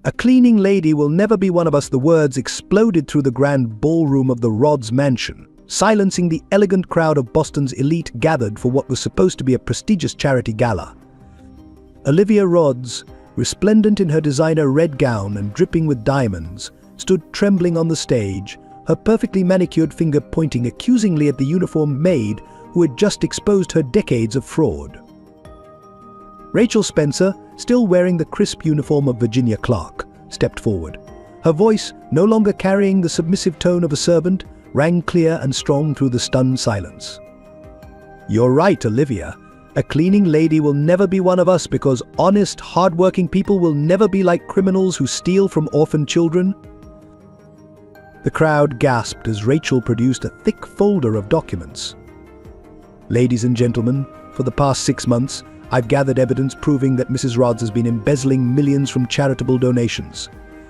"A cleaning lady will never be one of us." The words exploded through the grand ballroom of the Rhodes mansion, silencing the elegant crowd of Boston's elite gathered for what was supposed to be a prestigious charity gala. Olivia Rhodes, resplendent in her designer red gown and dripping with diamonds, stood trembling on the stage, her perfectly manicured finger pointing accusingly at the uniformed maid who had just exposed her decades of fraud. Rachel Spencer, still wearing the crisp uniform of Virginia Clark, stepped forward. Her voice, no longer carrying the submissive tone of a servant, rang clear and strong through the stunned silence. "You're right, Olivia. A cleaning lady will never be one of us because honest, hard-working people will never be like criminals who steal from orphan children." The crowd gasped as Rachel produced a thick folder of documents. "Ladies and gentlemen, for the past 6 months, I've gathered evidence proving that Mrs. Rhodes has been embezzling millions from charitable donations.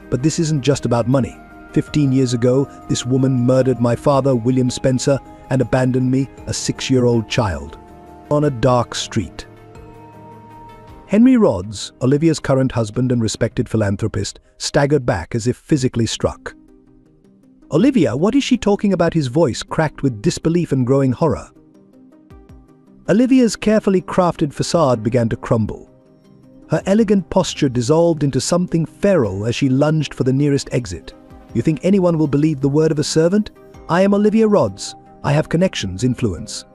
But this isn't just about money. 15 years ago, this woman murdered my father, William Spencer, and abandoned me, a 6-year-old child, on a dark street." Henry Rhodes, Olivia's current husband and respected philanthropist, staggered back as if physically struck. "Olivia, what is she talking about?" His voice cracked with disbelief and growing horror. Olivia's carefully crafted facade began to crumble. Her elegant posture dissolved into something feral as she lunged for the nearest exit. "You think anyone will believe the word of a servant? I am Olivia Rhodes. I have connections, influence."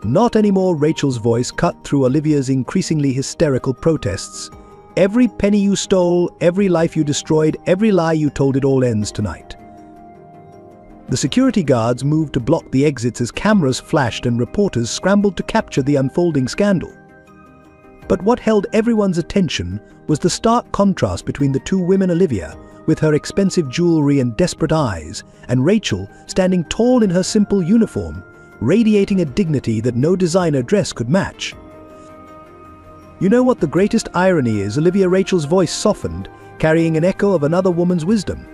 "Not anymore," Rachel's voice cut through Olivia's increasingly hysterical protests. "Every penny you stole, every life you destroyed, every lie you told, it all ends tonight." The security guards moved to block the exits as cameras flashed and reporters scrambled to capture the unfolding scandal. But what held everyone's attention was the stark contrast between the two women: Olivia, with her expensive jewelry and desperate eyes, and Rachel, standing tall in her simple uniform, radiating a dignity that no designer dress could match. "You know what the greatest irony is?" Rachel's voice softened, carrying an echo of another woman's wisdom.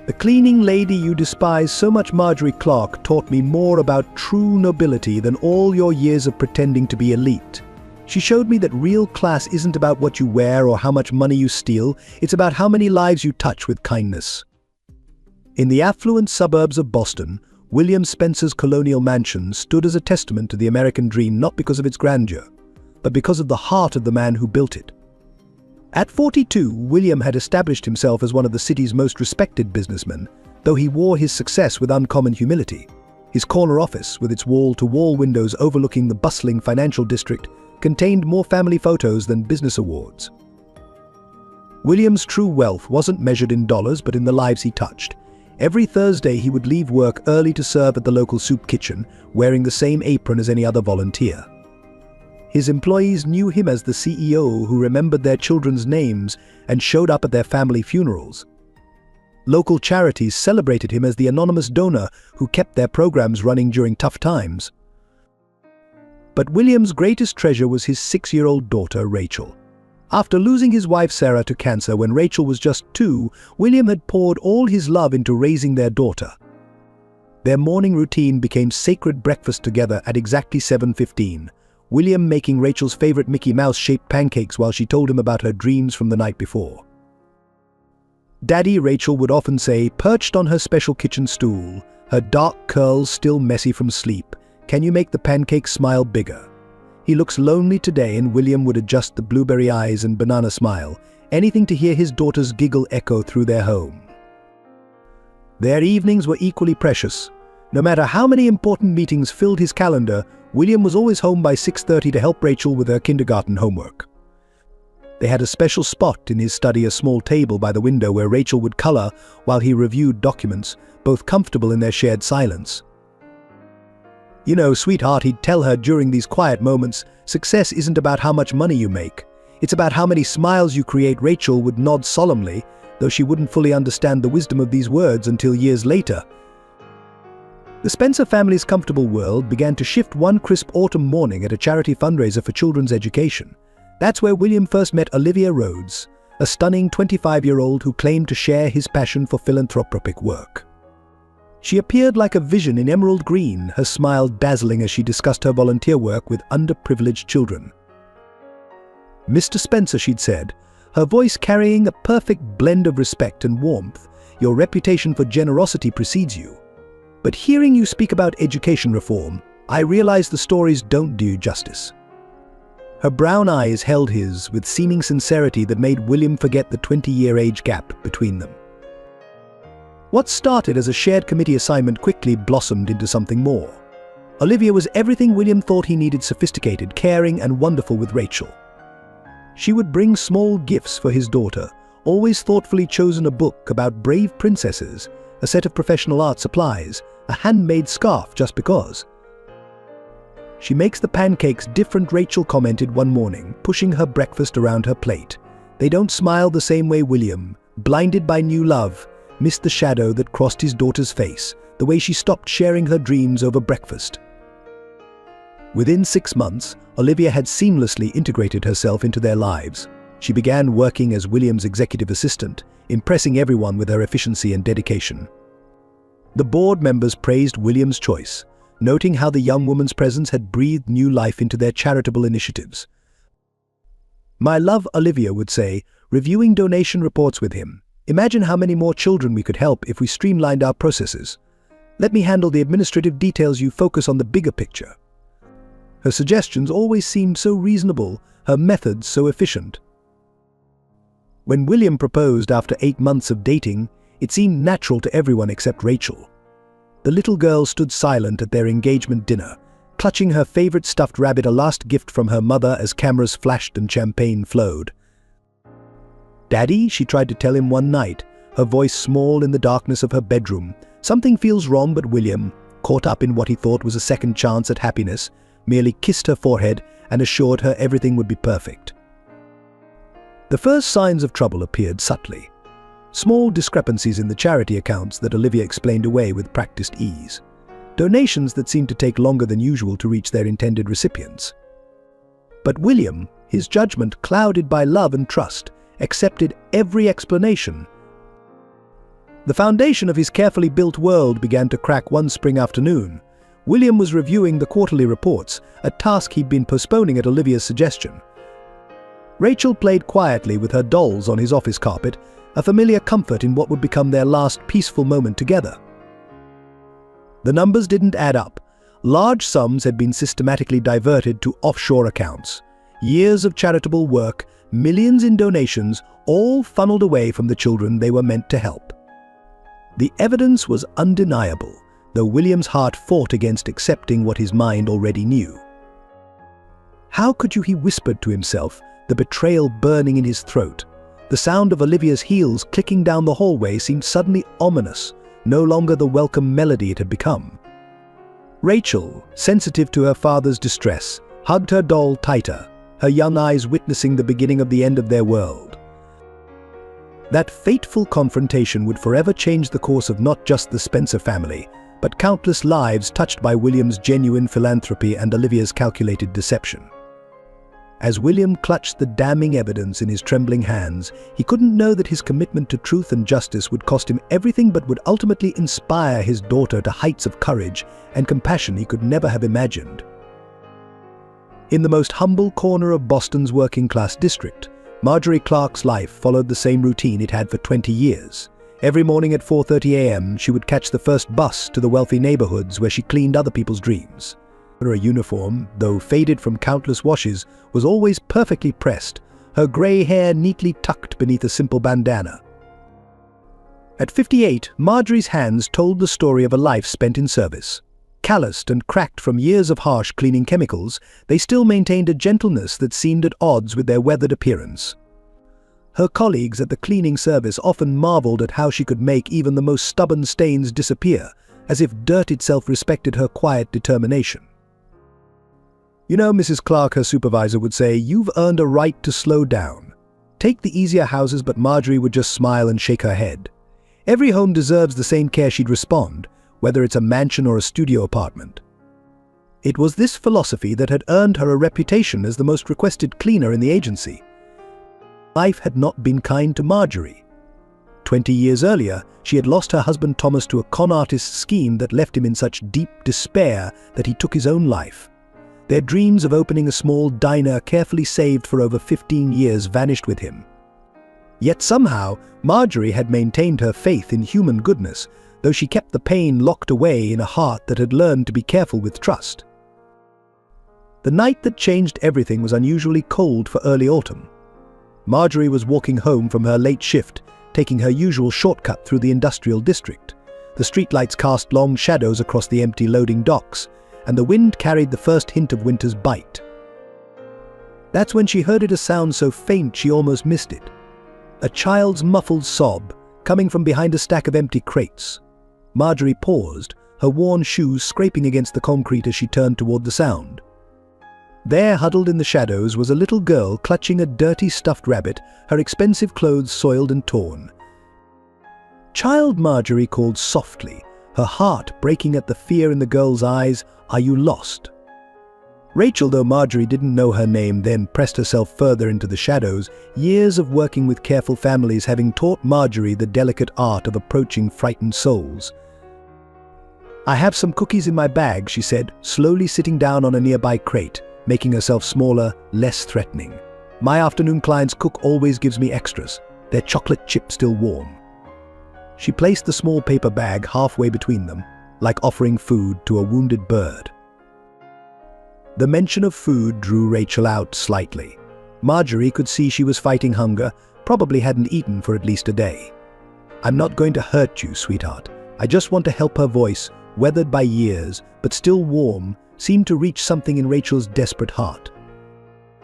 "The cleaning lady you despise so much, Marjorie Clark, taught me more about true nobility than all your years of pretending to be elite. She showed me that real class isn't about what you wear or how much money you steal, it's about how many lives you touch with kindness." In the affluent suburbs of Boston, William Spencer's colonial mansion stood as a testament to the American dream, not because of its grandeur, but because of the heart of the man who built it. At 42, William had established himself as one of the city's most respected businessmen, though he wore his success with uncommon humility. His corner office, with its wall-to-wall windows overlooking the bustling financial district, contained more family photos than business awards. William's true wealth wasn't measured in dollars, but in the lives he touched. Every Thursday he would leave work early to serve at the local soup kitchen, wearing the same apron as any other volunteer. His employees knew him as the CEO who remembered their children's names and showed up at their family funerals. Local charities celebrated him as the anonymous donor who kept their programs running during tough times. But William's greatest treasure was his 6-year-old daughter, Rachel. After losing his wife Sarah to cancer when Rachel was just 2, William had poured all his love into raising their daughter. Their morning routine became sacred breakfast together at exactly 7:15. William making Rachel's favorite Mickey Mouse-shaped pancakes while she told him about her dreams from the night before. "Daddy," Rachel would often say, perched on her special kitchen stool, her dark curls still messy from sleep, "can you make the pancakes smile bigger?" "He looks lonely today," and William would adjust the blueberry eyes and banana smile, anything to hear his daughter's giggle echo through their home. Their evenings were equally precious. No matter how many important meetings filled his calendar, William was always home by 6:30 to help Rachel with her kindergarten homework. They had a special spot in his study, a small table by the window where Rachel would color while he reviewed documents, both comfortable in their shared silence. "You know, sweetheart," he'd tell her during these quiet moments, "success isn't about how much money you make. It's about how many smiles you create." Rachel would nod solemnly, though she wouldn't fully understand the wisdom of these words until years later. The Spencer family's comfortable world began to shift one crisp autumn morning at a charity fundraiser for children's education. That's where William first met Olivia Rhodes, a stunning 25-year-old who claimed to share his passion for philanthropic work. She appeared like a vision in emerald green, her smile dazzling as she discussed her volunteer work with underprivileged children. "Mr. Spencer," she'd said, her voice carrying a perfect blend of respect and warmth. Your reputation for generosity precedes you. But hearing you speak about education reform, I realize the stories don't do you justice. Her brown eyes held his with seeming sincerity that made William forget the 20-year age gap between them. What started as a shared committee assignment quickly blossomed into something more. Olivia was everything William thought he needed: sophisticated, caring, and wonderful with Rachel. She would bring small gifts for his daughter, always thoughtfully chosen a book about brave princesses, a set of professional art supplies, a handmade scarf just because. "She makes the pancakes different," Rachel commented one morning, pushing her breakfast around her plate. "They don't smile the same way." William, blinded by new love, missed the shadow that crossed his daughter's face, the way she stopped sharing her dreams over breakfast. Within 6 months, Olivia had seamlessly integrated herself into their lives. She began working as William's executive assistant, impressing everyone with her efficiency and dedication. The board members praised William's choice, noting how the young woman's presence had breathed new life into their charitable initiatives. "My love," Olivia would say, reviewing donation reports with him. "Imagine how many more children we could help if we streamlined our processes. Let me handle the administrative details, you focus on the bigger picture." Her suggestions always seemed so reasonable, her methods so efficient. When William proposed after 8 months of dating, it seemed natural to everyone except Rachel. The little girl stood silent at their engagement dinner, clutching her favorite stuffed rabbit, a last gift from her mother, as cameras flashed and champagne flowed. "Daddy," she tried to tell him one night, her voice small in the darkness of her bedroom. "Something feels wrong." But William, caught up in what he thought was a second chance at happiness, merely kissed her forehead and assured her everything would be perfect. The first signs of trouble appeared subtly. Small discrepancies in the charity accounts that Olivia explained away with practiced ease. Donations that seemed to take longer than usual to reach their intended recipients. But William, his judgment clouded by love and trust, accepted every explanation. The foundation of his carefully built world began to crack one spring afternoon. William was reviewing the quarterly reports, a task he'd been postponing at Olivia's suggestion. Rachel played quietly with her dolls on his office carpet, a familiar comfort in what would become their last peaceful moment together. The numbers didn't add up. Large sums had been systematically diverted to offshore accounts. Years of charitable work, millions in donations, all funneled away from the children they were meant to help. The evidence was undeniable, though William's heart fought against accepting what his mind already knew. "How could you?" he whispered to himself, the betrayal burning in his throat. The sound of Olivia's heels clicking down the hallway seemed suddenly ominous, no longer the welcome melody it had become. Rachel, sensitive to her father's distress, hugged her doll tighter, her young eyes witnessing the beginning of the end of their world. That fateful confrontation would forever change the course of not just the Spencer family, but countless lives touched by William's genuine philanthropy and Olivia's calculated deception. As William clutched the damning evidence in his trembling hands, he couldn't know that his commitment to truth and justice would cost him everything, but would ultimately inspire his daughter to heights of courage and compassion he could never have imagined. In the most humble corner of Boston's working-class district, Marjorie Clark's life followed the same routine it had for 20 years. Every morning at 4:30 a.m., she would catch the first bus to the wealthy neighborhoods where she cleaned other people's dreams. Her uniform, though faded from countless washes, was always perfectly pressed, her grey hair neatly tucked beneath a simple bandana. At 58, Marjorie's hands told the story of a life spent in service. Calloused and cracked from years of harsh cleaning chemicals, they still maintained a gentleness that seemed at odds with their weathered appearance. Her colleagues at the cleaning service often marveled at how she could make even the most stubborn stains disappear, as if dirt itself respected her quiet determination. "You know, Mrs. Clark," her supervisor would say, "you've earned a right to slow down. Take the easier houses," but Marjorie would just smile and shake her head. "Every home deserves the same care," she'd respond, whether it's a mansion or a studio apartment. It was this philosophy that had earned her a reputation as the most requested cleaner in the agency. Life had not been kind to Marjorie. 20 years earlier, she had lost her husband Thomas to a con artist's scheme that left him in such deep despair that he took his own life. Their dreams of opening a small diner, carefully saved for over 15 years, vanished with him. Yet somehow, Marjorie had maintained her faith in human goodness, though she kept the pain locked away in a heart that had learned to be careful with trust. The night that changed everything was unusually cold for early autumn. Marjorie was walking home from her late shift, taking her usual shortcut through the industrial district. The streetlights cast long shadows across the empty loading docks, and the wind carried the first hint of winter's bite. That's when she heard a sound so faint she almost missed it. A child's muffled sob, coming from behind a stack of empty crates. Marjorie paused, her worn shoes scraping against the concrete as she turned toward the sound. There, huddled in the shadows, was a little girl clutching a dirty stuffed rabbit, her expensive clothes soiled and torn. Child Marjorie called softly, her heart breaking at the fear in the girl's eyes. "Are you lost?" Rachel, though Marjorie didn't know her name, then pressed herself further into the shadows, years of working with careful families having taught Marjorie the delicate art of approaching frightened souls. "I have some cookies in my bag," she said, slowly sitting down on a nearby crate, making herself smaller, less threatening. "My afternoon client's cook always gives me extras, their chocolate chip still warm." She placed the small paper bag halfway between them, like offering food to a wounded bird. The mention of food drew Rachel out slightly. Marjorie could see she was fighting hunger, probably hadn't eaten for at least a day. "I'm not going to hurt you, sweetheart. I just want to help." Her voice, weathered by years, but still warm, seemed to reach something in Rachel's desperate heart.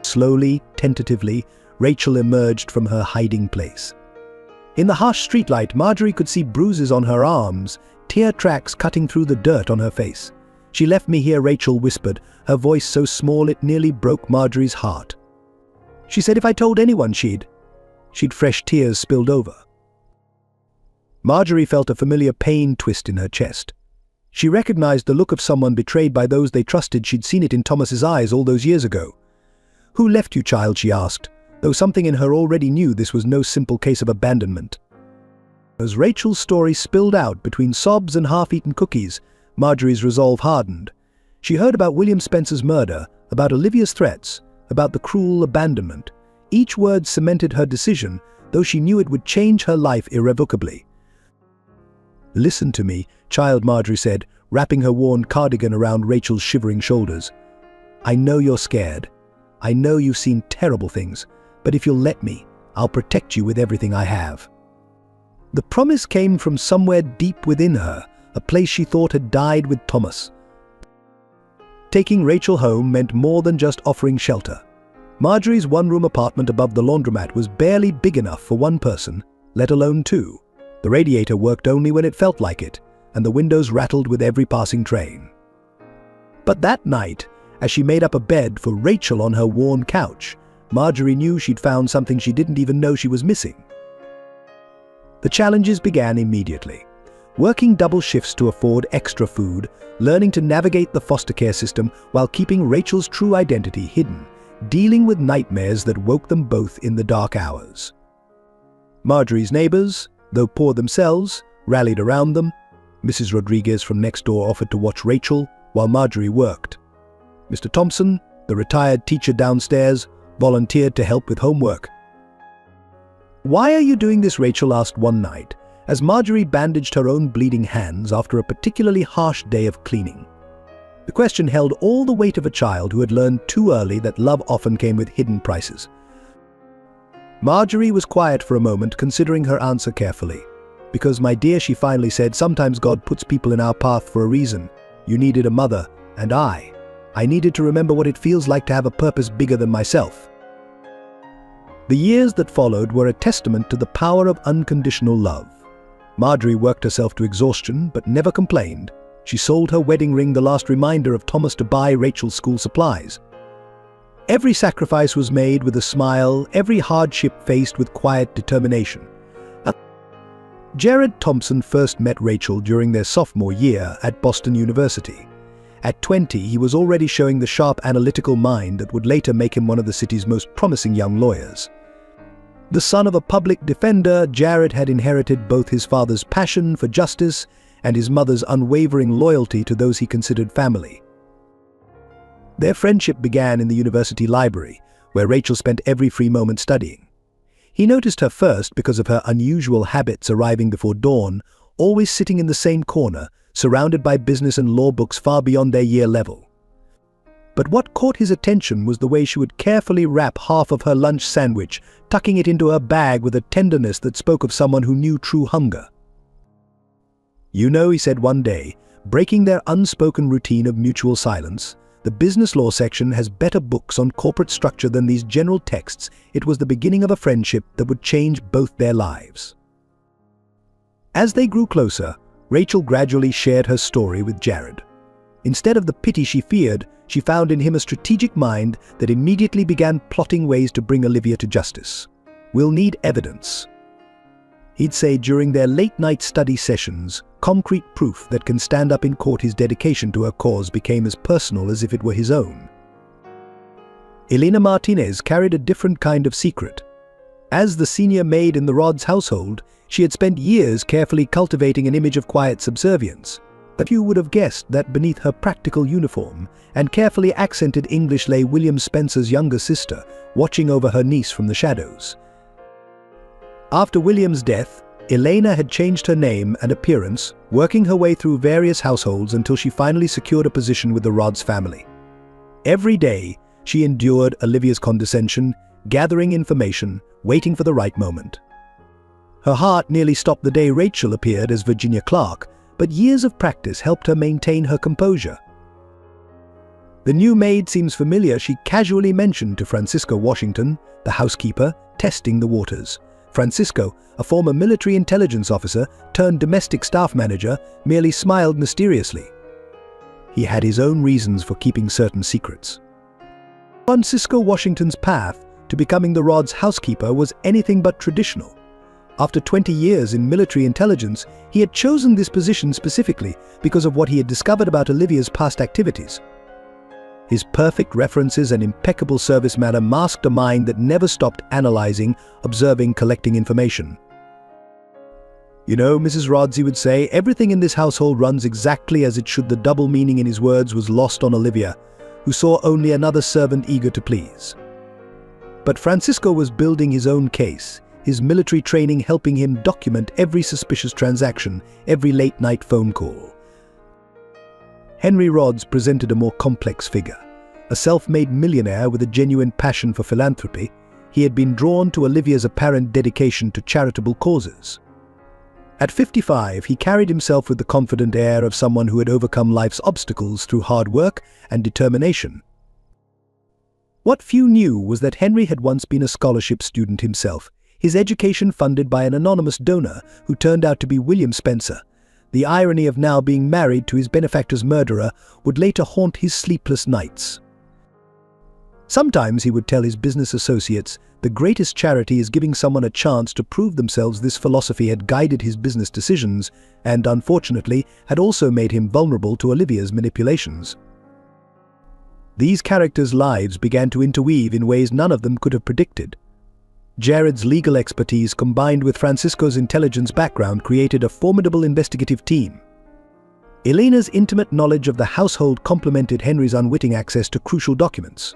Slowly, tentatively, Rachel emerged from her hiding place. In the harsh streetlight, Marjorie could see bruises on her arms, tear tracks cutting through the dirt on her face. "She left me here," Rachel whispered, her voice so small it nearly broke Marjorie's heart. "She said if I told anyone she'd..." Fresh tears spilled over. Marjorie felt a familiar pain twist in her chest. She recognized the look of someone betrayed by those they trusted. She'd seen it in Thomas's eyes all those years ago. "Who left you, child?" she asked, though something in her already knew this was no simple case of abandonment. As Rachel's story spilled out between sobs and half-eaten cookies, Marjorie's resolve hardened. She heard about William Spencer's murder, about Olivia's threats, about the cruel abandonment. Each word cemented her decision, though she knew it would change her life irrevocably. "Listen to me," child Marjorie said, wrapping her worn cardigan around Rachel's shivering shoulders. "I know you're scared. I know you've seen terrible things, but if you'll let me, I'll protect you with everything I have." The promise came from somewhere deep within her, a place she thought had died with Thomas. Taking Rachel home meant more than just offering shelter. Marjorie's one-room apartment above the laundromat was barely big enough for one person, let alone two. The radiator worked only when it felt like it, and the windows rattled with every passing train. But that night, as she made up a bed for Rachel on her worn couch, Marjorie knew she'd found something she didn't even know she was missing. The challenges began immediately. Working double shifts to afford extra food, learning to navigate the foster care system while keeping Rachel's true identity hidden, dealing with nightmares that woke them both in the dark hours. Marjorie's neighbors, though poor themselves, rallied around them. Mrs. Rodriguez from next door offered to watch Rachel while Marjorie worked. Mr. Thompson, the retired teacher downstairs, volunteered to help with homework. "Why are you doing this?" Rachel asked one night, as Marjorie bandaged her own bleeding hands after a particularly harsh day of cleaning. The question held all the weight of a child who had learned too early that love often came with hidden prices. Marjorie was quiet for a moment, considering her answer carefully. "Because, my dear," she finally said, "sometimes God puts people in our path for a reason. You needed a mother, and I needed to remember what it feels like to have a purpose bigger than myself." The years that followed were a testament to the power of unconditional love. Marjorie worked herself to exhaustion, but never complained. She sold her wedding ring, the last reminder of Thomas, to buy Rachel's school supplies. Every sacrifice was made with a smile, every hardship faced with quiet determination. Jared Thompson first met Rachel during their sophomore year at Boston University. At 20, he was already showing the sharp analytical mind that would later make him one of the city's most promising young lawyers. The son of a public defender, Jared had inherited both his father's passion for justice and his mother's unwavering loyalty to those he considered family. Their friendship began in the university library, where Rachel spent every free moment studying. He noticed her first because of her unusual habits, arriving before dawn, always sitting in the same corner, surrounded by business and law books far beyond their year level. But what caught his attention was the way she would carefully wrap half of her lunch sandwich, tucking it into her bag with a tenderness that spoke of someone who knew true hunger. "You know," he said one day, breaking their unspoken routine of mutual silence, "the business law section has better books on corporate structure than these general texts." It was the beginning of a friendship that would change both their lives. As they grew closer, Rachel gradually shared her story with Jared. Instead of the pity she feared, she found in him a strategic mind that immediately began plotting ways to bring Olivia to justice. "We'll need evidence," he'd say during their late-night study sessions. Concrete proof that can stand up in court. His dedication to her cause became as personal as if it were his own. Elena Martinez carried a different kind of secret. As the senior maid in the Rod's household, she had spent years carefully cultivating an image of quiet subservience. But you would have guessed that beneath her practical uniform and carefully accented English lay William Spencer's younger sister, watching over her niece from the shadows. After William's death, Elena had changed her name and appearance, working her way through various households until she finally secured a position with the Rod's family. Every day, she endured Olivia's condescension, gathering information, waiting for the right moment. Her heart nearly stopped the day Rachel appeared as Virginia Clark, but years of practice helped her maintain her composure. "The new maid seems familiar," she casually mentioned to Francisco Washington, the housekeeper, testing the waters. Francisco, a former military intelligence officer turned domestic staff manager, merely smiled mysteriously. He had his own reasons for keeping certain secrets. Francisco Washington's path to becoming the Rod's housekeeper was anything but traditional. After 20 years in military intelligence, he had chosen this position specifically because of what he had discovered about Olivia's past activities. His perfect references and impeccable service manner masked a mind that never stopped analyzing, observing, collecting information. "You know, Mrs. Rhodes," he would say, "everything in this household runs exactly as it should." The double meaning in his words was lost on Olivia, who saw only another servant eager to please. But Francisco was building his own case, his military training helping him document every suspicious transaction, every late-night phone call. Henry Rhodes presented a more complex figure. A self-made millionaire with a genuine passion for philanthropy, he had been drawn to Olivia's apparent dedication to charitable causes. At 55, he carried himself with the confident air of someone who had overcome life's obstacles through hard work and determination. What few knew was that Henry had once been a scholarship student himself, his education funded by an anonymous donor who turned out to be William Spencer. The irony of now being married to his benefactor's murderer would later haunt his sleepless nights. Sometimes he would tell his business associates, "The greatest charity is giving someone a chance to prove themselves." This philosophy had guided his business decisions and, unfortunately, had also made him vulnerable to Olivia's manipulations. These characters' lives began to interweave in ways none of them could have predicted. Jared's legal expertise combined with Francisco's intelligence background created a formidable investigative team. Elena's intimate knowledge of the household complemented Henry's unwitting access to crucial documents.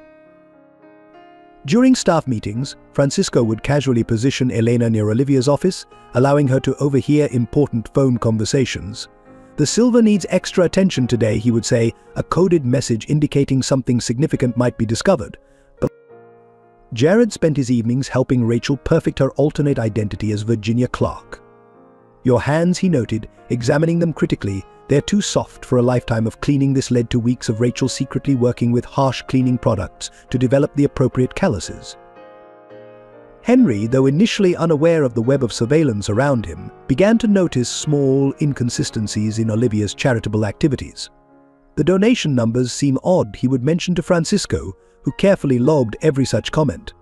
During staff meetings, Francisco would casually position Elena near Olivia's office, allowing her to overhear important phone conversations. "The silver needs extra attention today," he would say, a coded message indicating something significant might be discovered. Jared spent his evenings helping Rachel perfect her alternate identity as Virginia Clark. "Your hands," he noted, examining them critically, "they're too soft for a lifetime of cleaning." This led to weeks of Rachel secretly working with harsh cleaning products to develop the appropriate calluses. Henry, though initially unaware of the web of surveillance around him, began to notice small inconsistencies in Olivia's charitable activities. "The donation numbers seem odd," he would mention to Francisco, who carefully logged every such comment.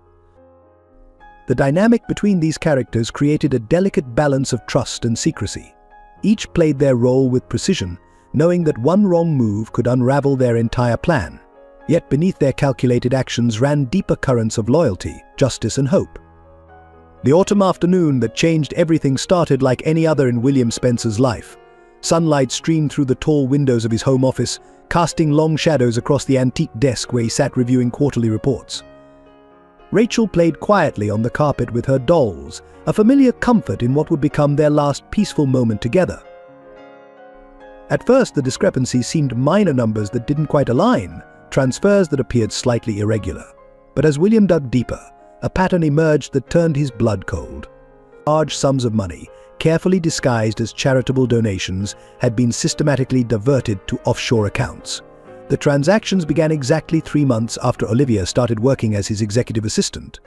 The dynamic between these characters created a delicate balance of trust and secrecy. Each played their role with precision, knowing that one wrong move could unravel their entire plan. Yet beneath their calculated actions ran deeper currents of loyalty, justice, and hope. The autumn afternoon that changed everything started like any other in William Spencer's life. Sunlight streamed through the tall windows of his home office, casting long shadows across the antique desk where he sat reviewing quarterly reports. Rachel played quietly on the carpet with her dolls, a familiar comfort in what would become their last peaceful moment together. At first, the discrepancy seemed minor numbers that didn't quite align, transfers that appeared slightly irregular. But as William dug deeper, a pattern emerged that turned his blood cold. Large sums of money, carefully disguised as charitable donations, had been systematically diverted to offshore accounts. The transactions began exactly 3 months after Olivia started working as his executive assistant.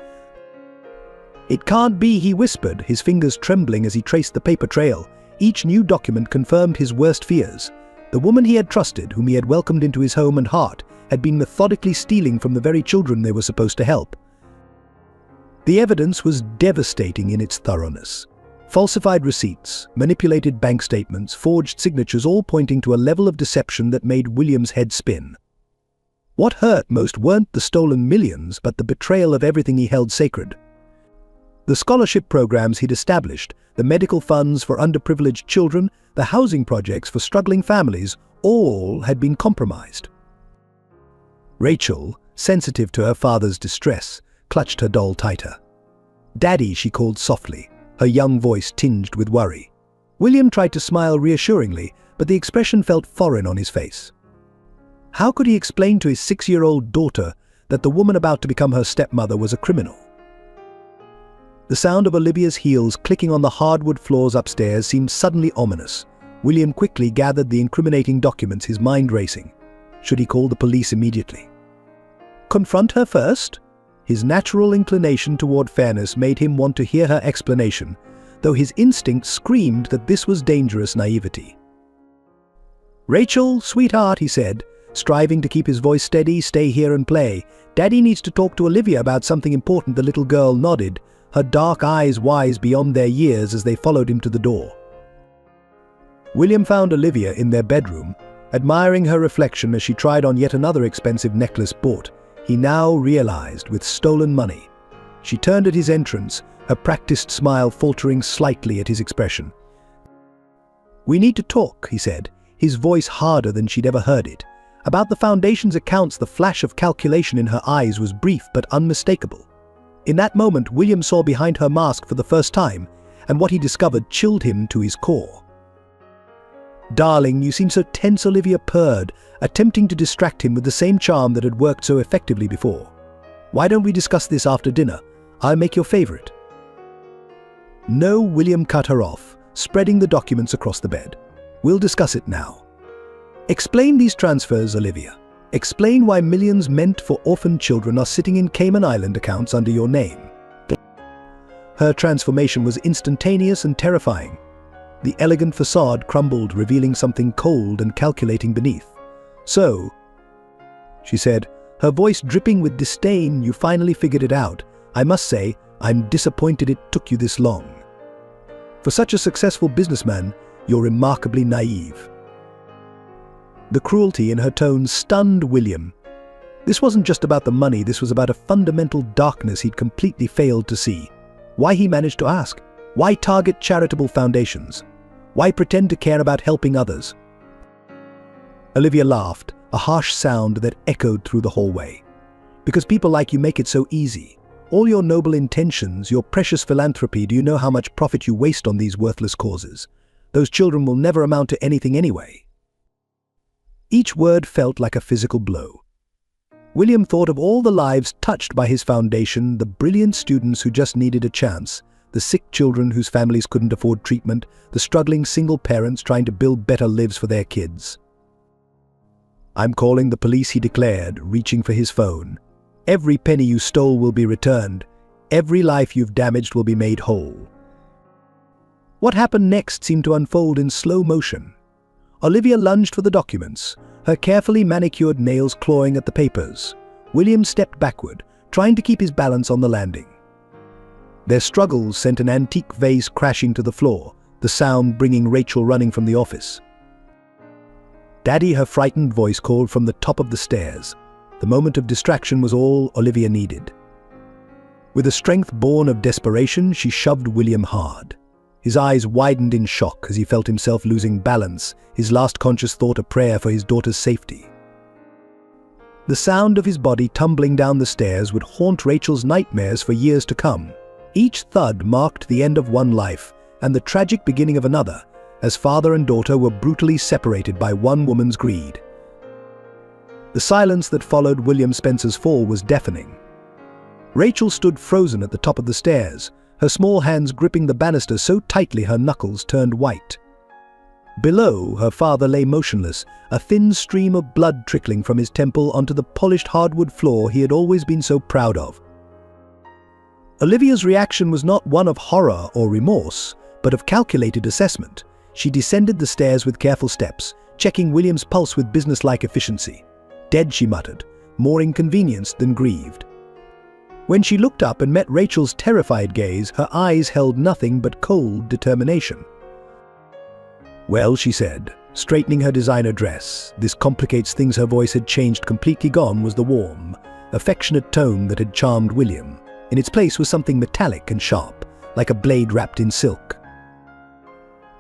"It can't be," he whispered, his fingers trembling as he traced the paper trail. Each new document confirmed his worst fears. The woman he had trusted, whom he had welcomed into his home and heart, had been methodically stealing from the very children they were supposed to help. The evidence was devastating in its thoroughness. Falsified receipts, manipulated bank statements, forged signatures, all pointing to a level of deception that made William's head spin. What hurt most weren't the stolen millions, but the betrayal of everything he held sacred. The scholarship programs he'd established, the medical funds for underprivileged children, the housing projects for struggling families, all had been compromised. Rachel, sensitive to her father's distress, clutched her doll tighter. "Daddy," she called softly, her young voice tinged with worry. William tried to smile reassuringly, but the expression felt foreign on his face. How could he explain to his 6-year-old daughter that the woman about to become her stepmother was a criminal? The sound of Olivia's heels clicking on the hardwood floors upstairs seemed suddenly ominous. William quickly gathered the incriminating documents, his mind racing. Should he call the police immediately? Confront her first? His natural inclination toward fairness made him want to hear her explanation, though his instinct screamed that this was dangerous naivety. "Rachel, sweetheart," he said, striving to keep his voice steady, "stay here and play. Daddy needs to talk to Olivia about something important." The little girl nodded, her dark eyes wise beyond their years as they followed him to the door. William found Olivia in their bedroom, admiring her reflection as she tried on yet another expensive necklace bought, he now realized, with stolen money. She turned at his entrance, her practiced smile faltering slightly at his expression. "We need to talk," he said, his voice harder than she'd ever heard it. About the Foundation's accounts, the flash of calculation in her eyes was brief but unmistakable. In that moment, William saw behind her mask for the first time, and what he discovered chilled him to his core. "Darling, you seem so tense," Olivia purred, attempting to distract him with the same charm that had worked so effectively before. "Why don't we discuss this after dinner? I'll make your favorite." "No," William cut her off, spreading the documents across the bed. "We'll discuss it now. Explain these transfers, Olivia. Explain why millions meant for orphan children are sitting in Cayman Island accounts under your name." Her transformation was instantaneous and terrifying. The elegant facade crumbled, revealing something cold and calculating beneath. "So," she said, her voice dripping with disdain, "you finally figured it out. I must say, I'm disappointed it took you this long. For such a successful businessman, you're remarkably naive." The cruelty in her tone stunned William. This wasn't just about the money, this was about a fundamental darkness he'd completely failed to see. Why, he managed to ask, why target charitable foundations? Why pretend to care about helping others? Olivia laughed, a harsh sound that echoed through the hallway. "Because people like you make it so easy. All your noble intentions, your precious philanthropy, do you know how much profit you waste on these worthless causes? Those children will never amount to anything anyway." Each word felt like a physical blow. William thought of all the lives touched by his foundation, the brilliant students who just needed a chance, the sick children whose families couldn't afford treatment, the struggling single parents trying to build better lives for their kids. "I'm calling the police," he declared, reaching for his phone. "Every penny you stole will be returned. Every life you've damaged will be made whole." What happened next seemed to unfold in slow motion. Olivia lunged for the documents, her carefully manicured nails clawing at the papers. William stepped backward, trying to keep his balance on the landing. Their struggles sent an antique vase crashing to the floor, the sound bringing Rachel running from the office. "Daddy," her frightened voice called from the top of the stairs. The moment of distraction was all Olivia needed. With a strength born of desperation, she shoved William hard. His eyes widened in shock as he felt himself losing balance, his last conscious thought a prayer for his daughter's safety. The sound of his body tumbling down the stairs would haunt Rachel's nightmares for years to come. Each thud marked the end of one life and the tragic beginning of another, as father and daughter were brutally separated by one woman's greed. The silence that followed William Spencer's fall was deafening. Rachel stood frozen at the top of the stairs, her small hands gripping the banister so tightly her knuckles turned white. Below, her father lay motionless, a thin stream of blood trickling from his temple onto the polished hardwood floor he had always been so proud of. Olivia's reaction was not one of horror or remorse, but of calculated assessment. She descended the stairs with careful steps, checking William's pulse with businesslike efficiency. "Dead," she muttered, more inconvenienced than grieved. When she looked up and met Rachel's terrified gaze, her eyes held nothing but cold determination. "Well," she said, straightening her designer dress. This complicates things. Her voice had changed completely. Gone was the warm, affectionate tone that had charmed William. In its place was something metallic and sharp, like a blade wrapped in silk.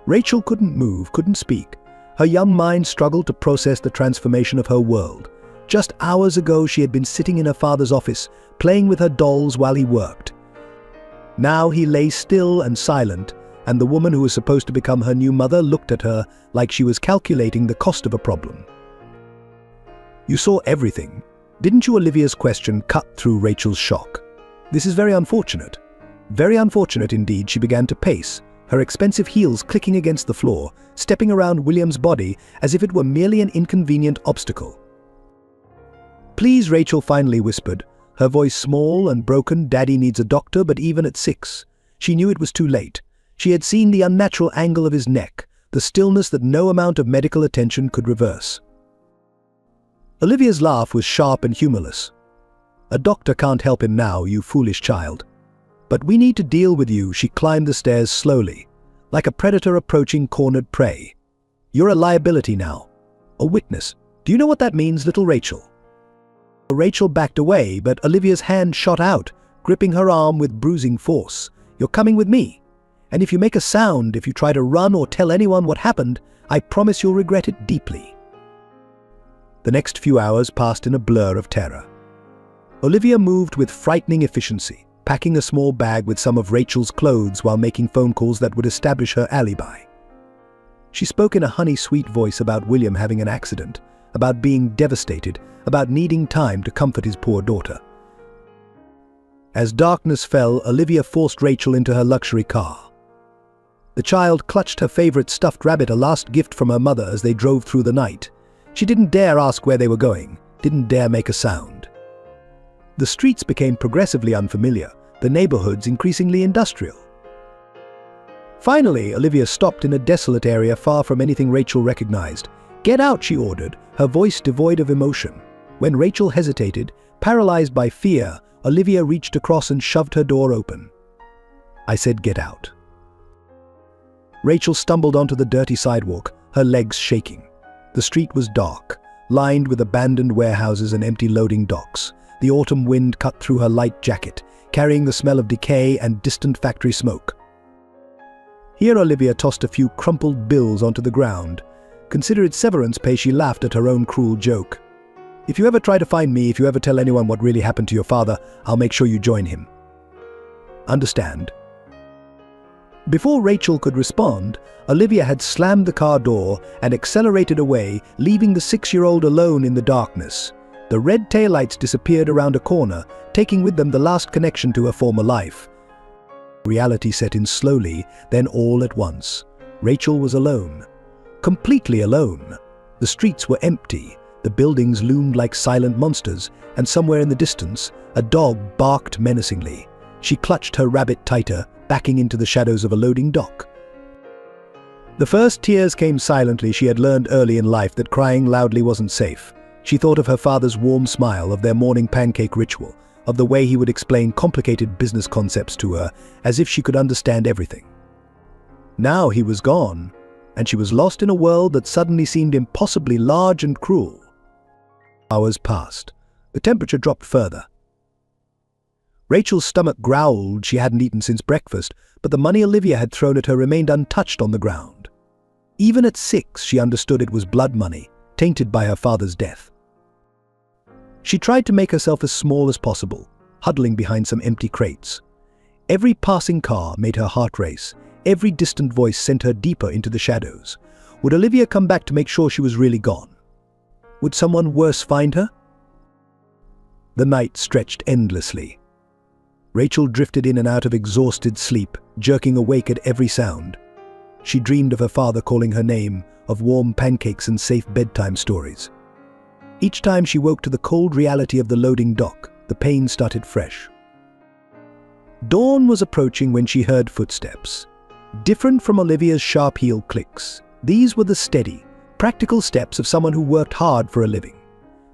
Rachel couldn't move, couldn't speak. Her young mind struggled to process the transformation of her world. Just hours ago she had been sitting in her father's office, playing with her dolls while he worked. Now he lay still and silent, and the woman who was supposed to become her new mother looked at her like she was calculating the cost of a problem. "You saw everything, didn't you?" Olivia's question cut through Rachel's shock. "This is very unfortunate." "Very unfortunate indeed." She began to pace, her expensive heels clicking against the floor, stepping around William's body as if it were merely an inconvenient obstacle. "Please," Rachel finally whispered, her voice small and broken. "Daddy needs a doctor." But even at 6, she knew it was too late. She had seen the unnatural angle of his neck, the stillness that no amount of medical attention could reverse. Olivia's laugh was sharp and humorless. "A doctor can't help him now, you foolish child. But we need to deal with you." She climbed the stairs slowly, like a predator approaching cornered prey. "You're a liability now. A witness. Do you know what that means, little Rachel?" Rachel backed away, but Olivia's hand shot out, gripping her arm with bruising force. "You're coming with me. And if you make a sound, if you try to run or tell anyone what happened, I promise you'll regret it deeply." The next few hours passed in a blur of terror. Olivia moved with frightening efficiency, packing a small bag with some of Rachel's clothes while making phone calls that would establish her alibi. She spoke in a honey-sweet voice about William having an accident, about being devastated, about needing time to comfort his poor daughter. As darkness fell, Olivia forced Rachel into her luxury car. The child clutched her favorite stuffed rabbit, a last gift from her mother, as they drove through the night. She didn't dare ask where they were going, didn't dare make a sound. The streets became progressively unfamiliar, the neighborhoods increasingly industrial. Finally, Olivia stopped in a desolate area far from anything Rachel recognized. "Get out," she ordered, her voice devoid of emotion. When Rachel hesitated, paralyzed by fear, Olivia reached across and shoved her door open. "I said get out." Rachel stumbled onto the dirty sidewalk, her legs shaking. The street was dark, lined with abandoned warehouses and empty loading docks. The autumn wind cut through her light jacket, carrying the smell of decay and distant factory smoke. Here Olivia tossed a few crumpled bills onto the ground. "Consider it severance pay." She laughed at her own cruel joke. "If you ever try to find me, if you ever tell anyone what really happened to your father, I'll make sure you join him. Understand?" Before Rachel could respond, Olivia had slammed the car door and accelerated away, leaving the 6-year-old alone in the darkness. The red taillights disappeared around a corner, taking with them the last connection to her former life. Reality set in slowly, then all at once. Rachel was alone. Completely alone. The streets were empty, the buildings loomed like silent monsters, and somewhere in the distance, a dog barked menacingly. She clutched her rabbit tighter, backing into the shadows of a loading dock. The first tears came silently. She had learned early in life that crying loudly wasn't safe. She thought of her father's warm smile, of their morning pancake ritual, of the way he would explain complicated business concepts to her, as if she could understand everything. Now he was gone, and she was lost in a world that suddenly seemed impossibly large and cruel. Hours passed. The temperature dropped further. Rachel's stomach growled. She hadn't eaten since breakfast, but the money Olivia had thrown at her remained untouched on the ground. Even at 6, she understood it was blood money, tainted by her father's death. She tried to make herself as small as possible, huddling behind some empty crates. Every passing car made her heart race. Every distant voice sent her deeper into the shadows. Would Olivia come back to make sure she was really gone? Would someone worse find her? The night stretched endlessly. Rachel drifted in and out of exhausted sleep, jerking awake at every sound. She dreamed of her father calling her name, of warm pancakes and safe bedtime stories. Each time she woke to the cold reality of the loading dock, the pain started fresh. Dawn was approaching when she heard footsteps. Different from Olivia's sharp heel clicks, these were the steady, practical steps of someone who worked hard for a living.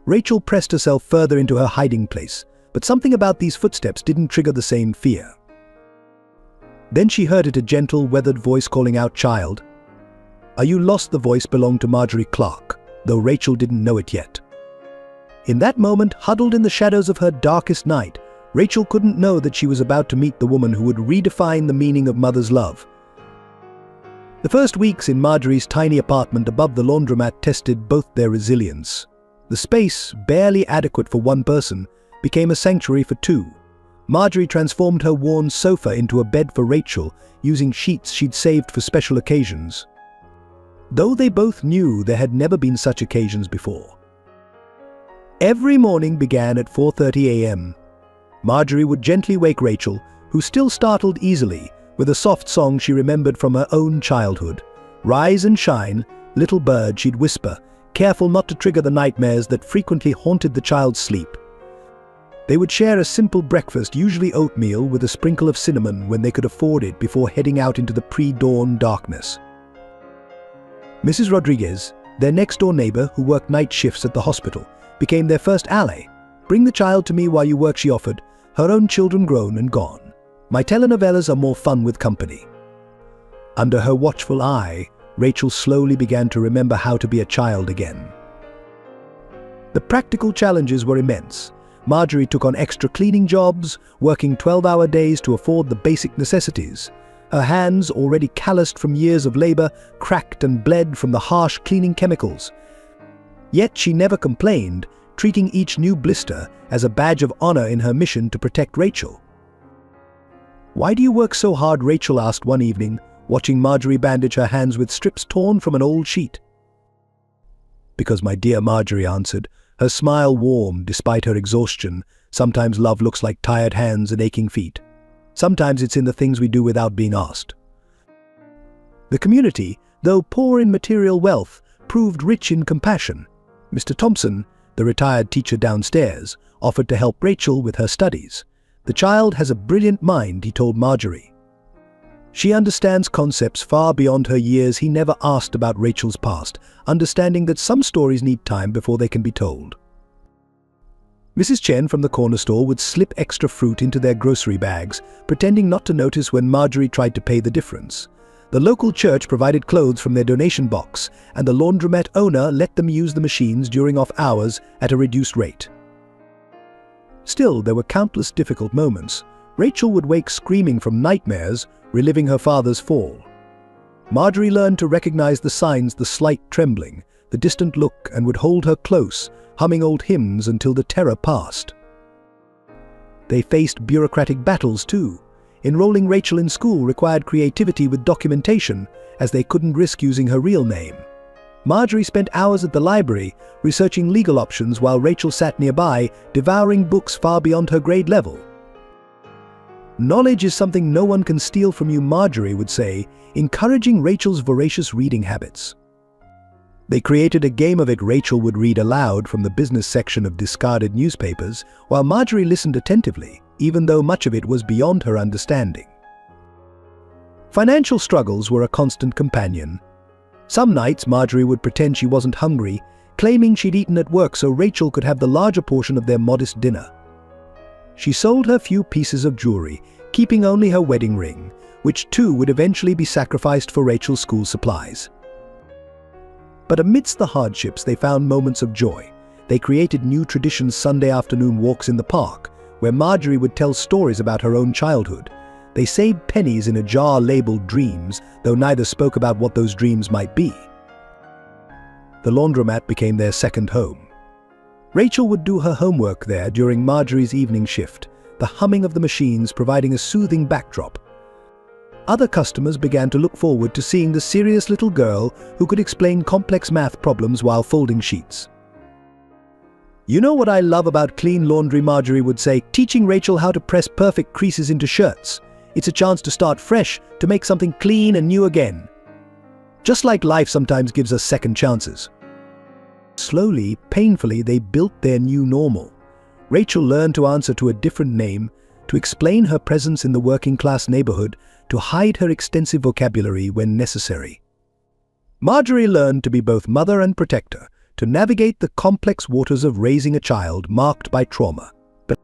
Rachel pressed herself further into her hiding place, but something about these footsteps didn't trigger the same fear. Then she heard it, a gentle, weathered voice calling out, "Child." "Are you lost?" The voice belonged to Marjorie Clark, though Rachel didn't know it yet. In that moment, huddled in the shadows of her darkest night, Rachel couldn't know that she was about to meet the woman who would redefine the meaning of mother's love. The first weeks in Marjorie's tiny apartment above the laundromat tested both their resilience. The space, barely adequate for one person, became a sanctuary for two. Marjorie transformed her worn sofa into a bed for Rachel, using sheets she'd saved for special occasions. Though they both knew there had never been such occasions before. Every morning began at 4:30 a.m. Marjorie would gently wake Rachel, who still startled easily, with a soft song she remembered from her own childhood. "Rise and shine, little bird," she'd whisper, careful not to trigger the nightmares that frequently haunted the child's sleep. They would share a simple breakfast, usually oatmeal with a sprinkle of cinnamon when they could afford it, before heading out into the pre-dawn darkness. Mrs. Rodriguez, their next-door neighbor who worked night shifts at the hospital, became their first ally. "Bring the child to me while you work," she offered, her own children grown and gone. "My telenovelas are more fun with company." Under her watchful eye, Rachel slowly began to remember how to be a child again. The practical challenges were immense. Marjorie took on extra cleaning jobs, working 12-hour days to afford the basic necessities. Her hands, already calloused from years of labor, cracked and bled from the harsh cleaning chemicals. Yet she never complained, treating each new blister as a badge of honor in her mission to protect Rachel. "Why do you work so hard?" Rachel asked one evening, watching Marjorie bandage her hands with strips torn from an old sheet. "Because, my dear," Marjorie answered, her smile warm despite her exhaustion. "Sometimes love looks like tired hands and aching feet. Sometimes it's in the things we do without being asked." The community, though poor in material wealth, proved rich in compassion. Mr. Thompson, the retired teacher downstairs, offered to help Rachel with her studies. "The child has a brilliant mind," he told Marjorie. "She understands concepts far beyond her years." He never asked about Rachel's past, understanding that some stories need time before they can be told. Mrs. Chen from the corner store would slip extra fruit into their grocery bags, pretending not to notice when Marjorie tried to pay the difference. The local church provided clothes from their donation box, and the laundromat owner let them use the machines during off hours at a reduced rate. Still, there were countless difficult moments. Rachel would wake screaming from nightmares, reliving her father's fall. Marjorie learned to recognize the signs, the slight trembling, the distant look, and would hold her close, humming old hymns until the terror passed. They faced bureaucratic battles too. Enrolling Rachel in school required creativity with documentation, as they couldn't risk using her real name. Marjorie spent hours at the library, researching legal options, while Rachel sat nearby, devouring books far beyond her grade level. "Knowledge is something no one can steal from you," Marjorie would say, encouraging Rachel's voracious reading habits. They created a game of it. Rachel would read aloud from the business section of discarded newspapers, while Marjorie listened attentively, even though much of it was beyond her understanding. Financial struggles were a constant companion. Some nights Marjorie would pretend she wasn't hungry, claiming she'd eaten at work so Rachel could have the larger portion of their modest dinner. She sold her few pieces of jewelry, keeping only her wedding ring, which too would eventually be sacrificed for Rachel's school supplies. But amidst the hardships, they found moments of joy. They created new traditions: Sunday afternoon walks in the park, where Marjorie would tell stories about her own childhood. They saved pennies in a jar labeled dreams, though neither spoke about what those dreams might be. The laundromat became their second home. Rachel would do her homework there during Marjorie's evening shift, the humming of the machines providing a soothing backdrop. Other customers began to look forward to seeing the serious little girl who could explain complex math problems while folding sheets. "You know what I love about clean laundry," Marjorie would say, "teaching Rachel how to press perfect creases into shirts. It's a chance to start fresh, to make something clean and new again. Just like life sometimes gives us second chances." Slowly, painfully, they built their new normal. Rachel learned to answer to a different name, to explain her presence in the working-class neighborhood, to hide her extensive vocabulary when necessary. Marjorie learned to be both mother and protector, to navigate the complex waters of raising a child marked by trauma. But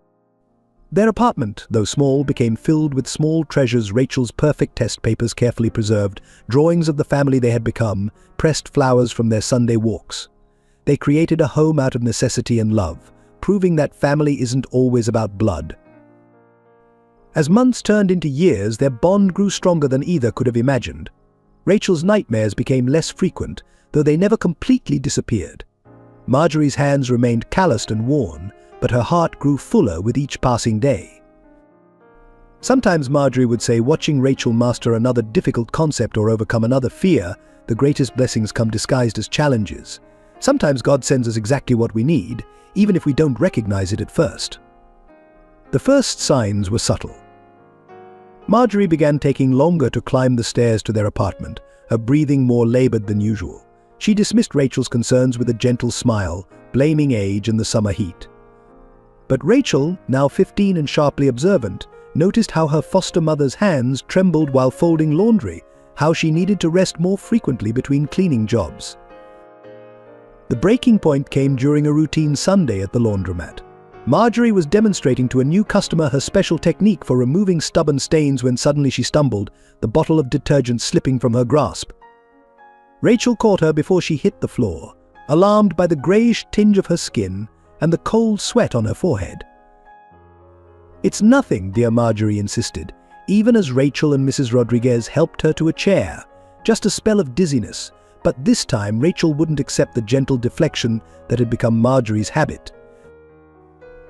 their apartment, though small, became filled with small treasures: Rachel's perfect test papers carefully preserved, drawings of the family they had become, pressed flowers from their Sunday walks. They created a home out of necessity and love, proving that family isn't always about blood. As months turned into years, their bond grew stronger than either could have imagined. Rachel's nightmares became less frequent, though they never completely disappeared. Marjorie's hands remained calloused and worn, but her heart grew fuller with each passing day. Sometimes Marjorie would say, watching Rachel master another difficult concept or overcome another fear, the greatest blessings come disguised as challenges. Sometimes God sends us exactly what we need, even if we don't recognize it at first. The first signs were subtle. Marjorie began taking longer to climb the stairs to their apartment, her breathing more labored than usual. She dismissed Rachel's concerns with a gentle smile, blaming age and the summer heat. But Rachel, now 15 and sharply observant, noticed how her foster mother's hands trembled while folding laundry, how she needed to rest more frequently between cleaning jobs. The breaking point came during a routine Sunday at the laundromat. Marjorie was demonstrating to a new customer her special technique for removing stubborn stains when suddenly she stumbled, the bottle of detergent slipping from her grasp. Rachel caught her before she hit the floor, alarmed by the grayish tinge of her skin and the cold sweat on her forehead. "It's nothing," dear Marjorie insisted, even as Rachel and Mrs. Rodriguez helped her to a chair. "Just a spell of dizziness." But this time Rachel wouldn't accept the gentle deflection that had become Marjorie's habit.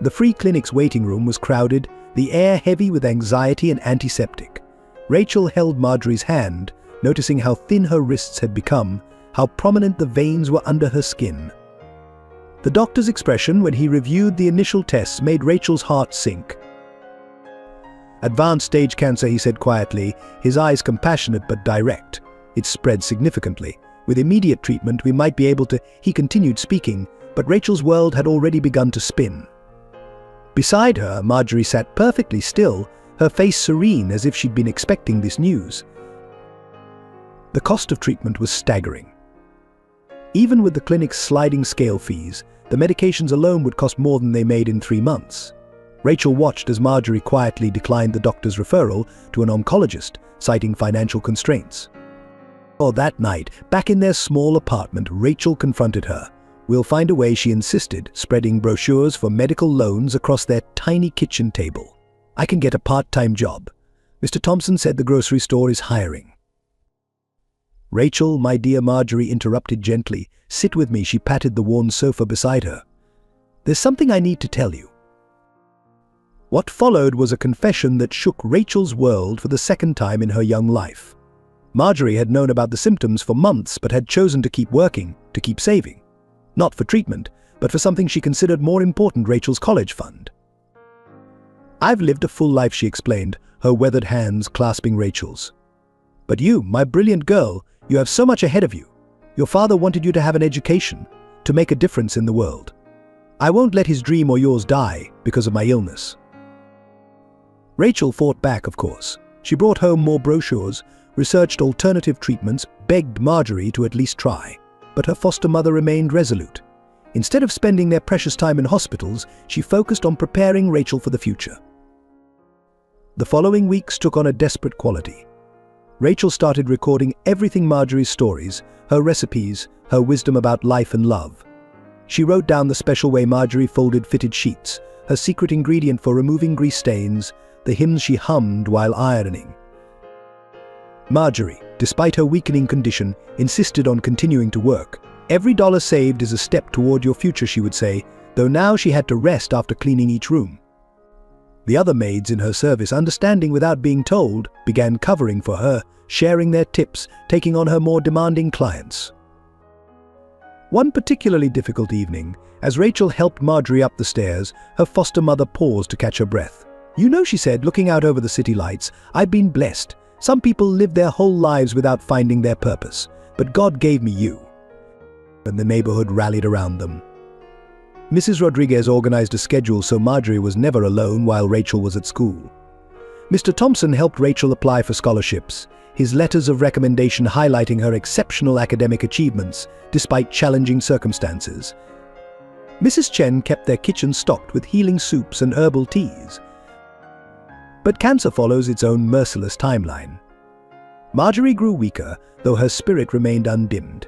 The free clinic's waiting room was crowded, the air heavy with anxiety and antiseptic. Rachel held Marjorie's hand, noticing how thin her wrists had become, how prominent the veins were under her skin. The doctor's expression when he reviewed the initial tests made Rachel's heart sink. "Advanced stage cancer," he said quietly, his eyes compassionate but direct. "It's spread significantly. With immediate treatment, we might be able to..." He continued speaking, but Rachel's world had already begun to spin. Beside her, Marjorie sat perfectly still, her face serene as if she'd been expecting this news. The cost of treatment was staggering. Even with the clinic's sliding scale fees, the medications alone would cost more than they made in 3 months. Rachel watched as Marjorie quietly declined the doctor's referral to an oncologist, citing financial constraints. That night, back in their small apartment, Rachel confronted her. "We'll find a way," she insisted, spreading brochures for medical loans across their tiny kitchen table. "I can get a part-time job. Mr. Thompson said the grocery store is hiring." "Rachel, my dear," Marjorie interrupted gently. "Sit with me." She patted the worn sofa beside her. "There's something I need to tell you." What followed was a confession that shook Rachel's world for the second time in her young life. Marjorie had known about the symptoms for months but had chosen to keep working, to keep saving. Not for treatment, but for something she considered more important: Rachel's college fund. "I've lived a full life," she explained, her weathered hands clasping Rachel's. "But you, my brilliant girl, you have so much ahead of you. Your father wanted you to have an education, to make a difference in the world. I won't let his dream or yours die because of my illness." Rachel fought back, of course. She brought home more brochures, researched alternative treatments, begged Marjorie to at least try. But her foster mother remained resolute. Instead of spending their precious time in hospitals, she focused on preparing Rachel for the future. The following weeks took on a desperate quality. Rachel started recording everything: Marjorie's stories, her recipes, her wisdom about life and love. She wrote down the special way Marjorie folded fitted sheets, her secret ingredient for removing grease stains, the hymns she hummed while ironing. Marjorie, despite her weakening condition, insisted on continuing to work. "Every dollar saved is a step toward your future," she would say. though now she had to rest after cleaning each room. The other maids in her service, understanding without being told, began covering for her, sharing their tips, taking on her more demanding clients. One particularly difficult evening, as Rachel helped Marjorie up the stairs, her foster mother paused to catch her breath. "You know," she said, looking out over the city lights, "I've been blessed. Some people live their whole lives without finding their purpose, but God gave me you." And the neighborhood rallied around them. Mrs. Rodriguez organized a schedule so Marjorie was never alone while Rachel was at school. Mr. Thompson helped Rachel apply for scholarships, his letters of recommendation highlighting her exceptional academic achievements despite challenging circumstances. Mrs. Chen kept their kitchen stocked with healing soups and herbal teas. But cancer follows its own merciless timeline. Marjorie grew weaker, though her spirit remained undimmed.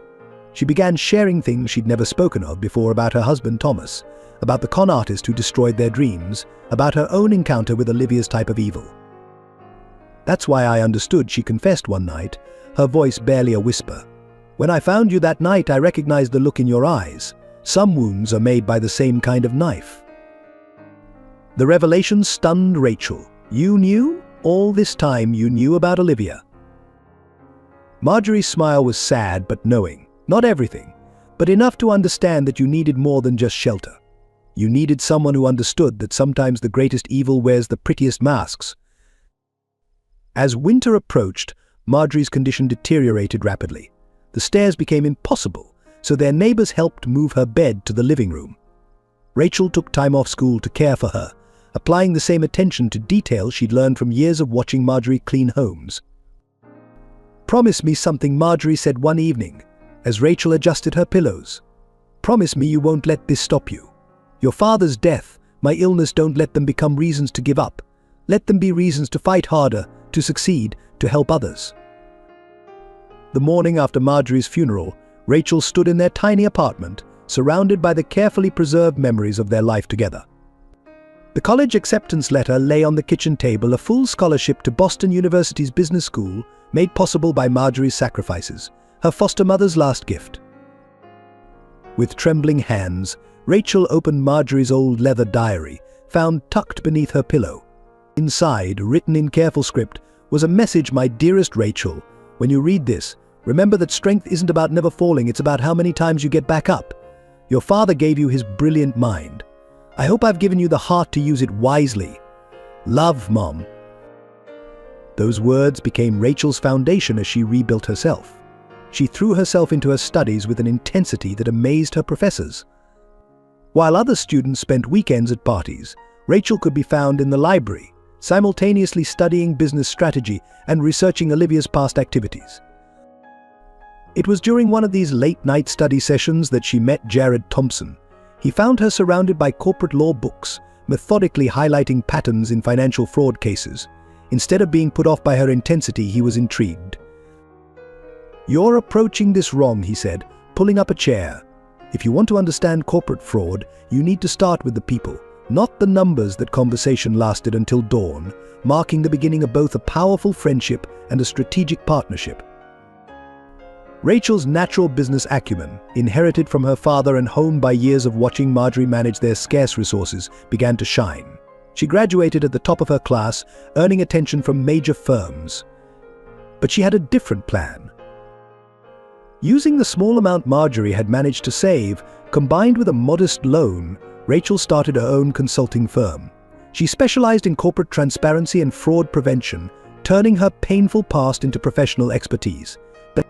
She began sharing things she'd never spoken of before about her husband Thomas, about the con artist who destroyed their dreams, about her own encounter with Olivia's type of evil. "That's why I understood," she confessed one night, her voice barely a whisper. "When I found you that night, I recognized the look in your eyes. Some wounds are made by the same kind of knife." The revelation stunned Rachel. "You knew? All this time you knew about Olivia?" Marjorie's smile was sad but knowing. Not everything, but enough to understand that you needed more than just shelter. You needed someone who understood that sometimes the greatest evil wears the prettiest masks. As winter approached, Marjorie's condition deteriorated rapidly. The stairs became impossible, so their neighbors helped move her bed to the living room. Rachel took time off school to care for her, applying the same attention to detail she'd learned from years of watching Marjorie clean homes. "Promise me something," Marjorie said one evening, as Rachel adjusted her pillows. "Promise me you won't let this stop you. Your father's death, my illness, don't let them become reasons to give up. Let them be reasons to fight harder, to succeed, to help others." The morning after Marjorie's funeral, Rachel stood in their tiny apartment, surrounded by the carefully preserved memories of their life together. The college acceptance letter lay on the kitchen table, a full scholarship to Boston University's business school, made possible by Marjorie's sacrifices, her foster mother's last gift. With trembling hands, Rachel opened Marjorie's old leather diary, found tucked beneath her pillow. Inside, written in careful script, was a message: "My dearest Rachel, when you read this, remember that strength isn't about never falling, it's about how many times you get back up. Your father gave you his brilliant mind. I hope I've given you the heart to use it wisely. Love, Mom." Those words became Rachel's foundation as she rebuilt herself. She threw herself into her studies with an intensity that amazed her professors. While other students spent weekends at parties, Rachel could be found in the library, simultaneously studying business strategy and researching Olivia's past activities. It was during one of these late-night study sessions that she met Jared Thompson. He found her surrounded by corporate law books, methodically highlighting patterns in financial fraud cases. Instead of being put off by her intensity, he was intrigued. "You're approaching this wrong," he said, pulling up a chair. "If you want to understand corporate fraud, you need to start with the people, not the numbers." That conversation lasted until dawn, marking the beginning of both a powerful friendship and a strategic partnership. Rachel's natural business acumen, inherited from her father and honed by years of watching Marjorie manage their scarce resources, began to shine. She graduated at the top of her class, earning attention from major firms. But she had a different plan. Using the small amount Marjorie had managed to save, combined with a modest loan, Rachel started her own consulting firm. She specialized in corporate transparency and fraud prevention, turning her painful past into professional expertise. But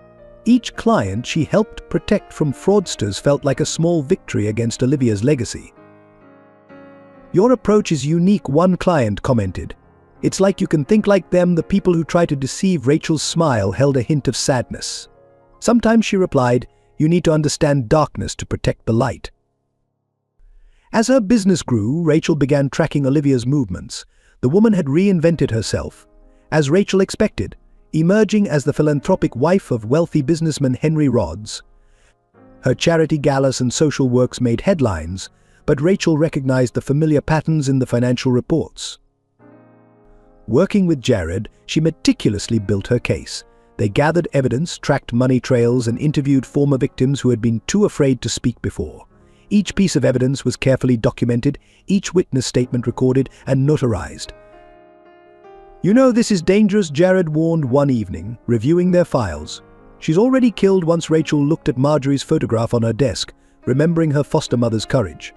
each client she helped protect from fraudsters felt like a small victory against Olivia's legacy. "Your approach is unique," one client commented. "It's like you can think like them." The people who try to deceive. Rachel's smile held a hint of sadness. "Sometimes," she replied, "you need to understand darkness to protect the light." As her business grew, Rachel began tracking Olivia's movements. The woman had reinvented herself, as Rachel expected, emerging as the philanthropic wife of wealthy businessman Henry Rhodes. Her charity galas and social works made headlines, but Rachel recognized the familiar patterns in the financial reports. Working with Jared, she meticulously built her case. They gathered evidence, tracked money trails, and interviewed former victims who had been too afraid to speak before. Each piece of evidence was carefully documented, each witness statement recorded and notarized. "You know this is dangerous," Jared warned one evening, reviewing their files. "She's already killed once." Rachel looked at Marjorie's photograph on her desk, remembering her foster mother's courage.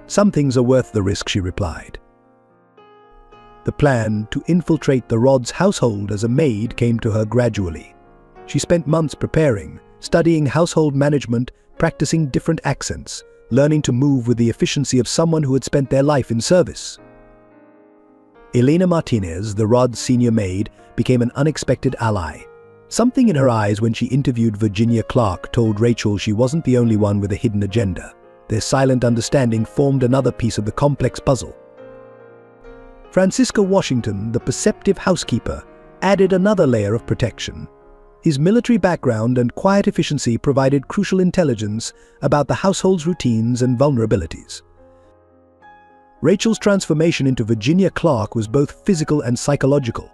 "Some things are worth the risk," she replied. The plan to infiltrate the Rodds' household as a maid came to her gradually. She spent months preparing, studying household management, practicing different accents, learning to move with the efficiency of someone who had spent their life in service. Elena Martinez, the Rodds' senior maid, became an unexpected ally. Something in her eyes when she interviewed Virginia Clark told Rachel she wasn't the only one with a hidden agenda. Their silent understanding formed another piece of the complex puzzle. Francisco Washington, the perceptive housekeeper, added another layer of protection. His military background and quiet efficiency provided crucial intelligence about the household's routines and vulnerabilities. Rachel's transformation into Virginia Clark was both physical and psychological.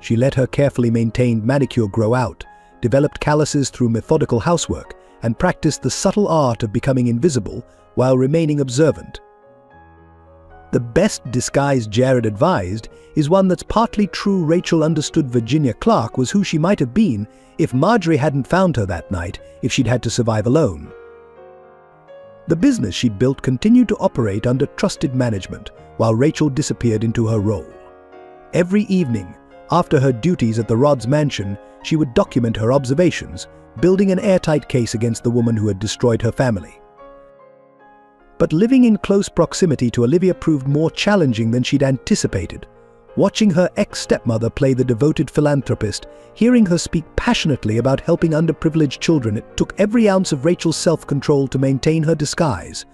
She let her carefully maintained manicure grow out, developed calluses through methodical housework, and practiced the subtle art of becoming invisible while remaining observant. The best disguise, Jared advised, is one that's partly true. Rachel understood Virginia Clark was who she might have been if Marjorie hadn't found her that night, if she'd had to survive alone. The business she'd built continued to operate under trusted management, while Rachel disappeared into her role. Every evening, after her duties at the Rodds' mansion, she would document her observations, building an airtight case against the woman who had destroyed her family. But living in close proximity to Olivia proved more challenging than she'd anticipated. Watching her ex-stepmother play the devoted philanthropist, hearing her speak passionately about helping underprivileged children, it took every ounce of Rachel's self-control to maintain her disguise.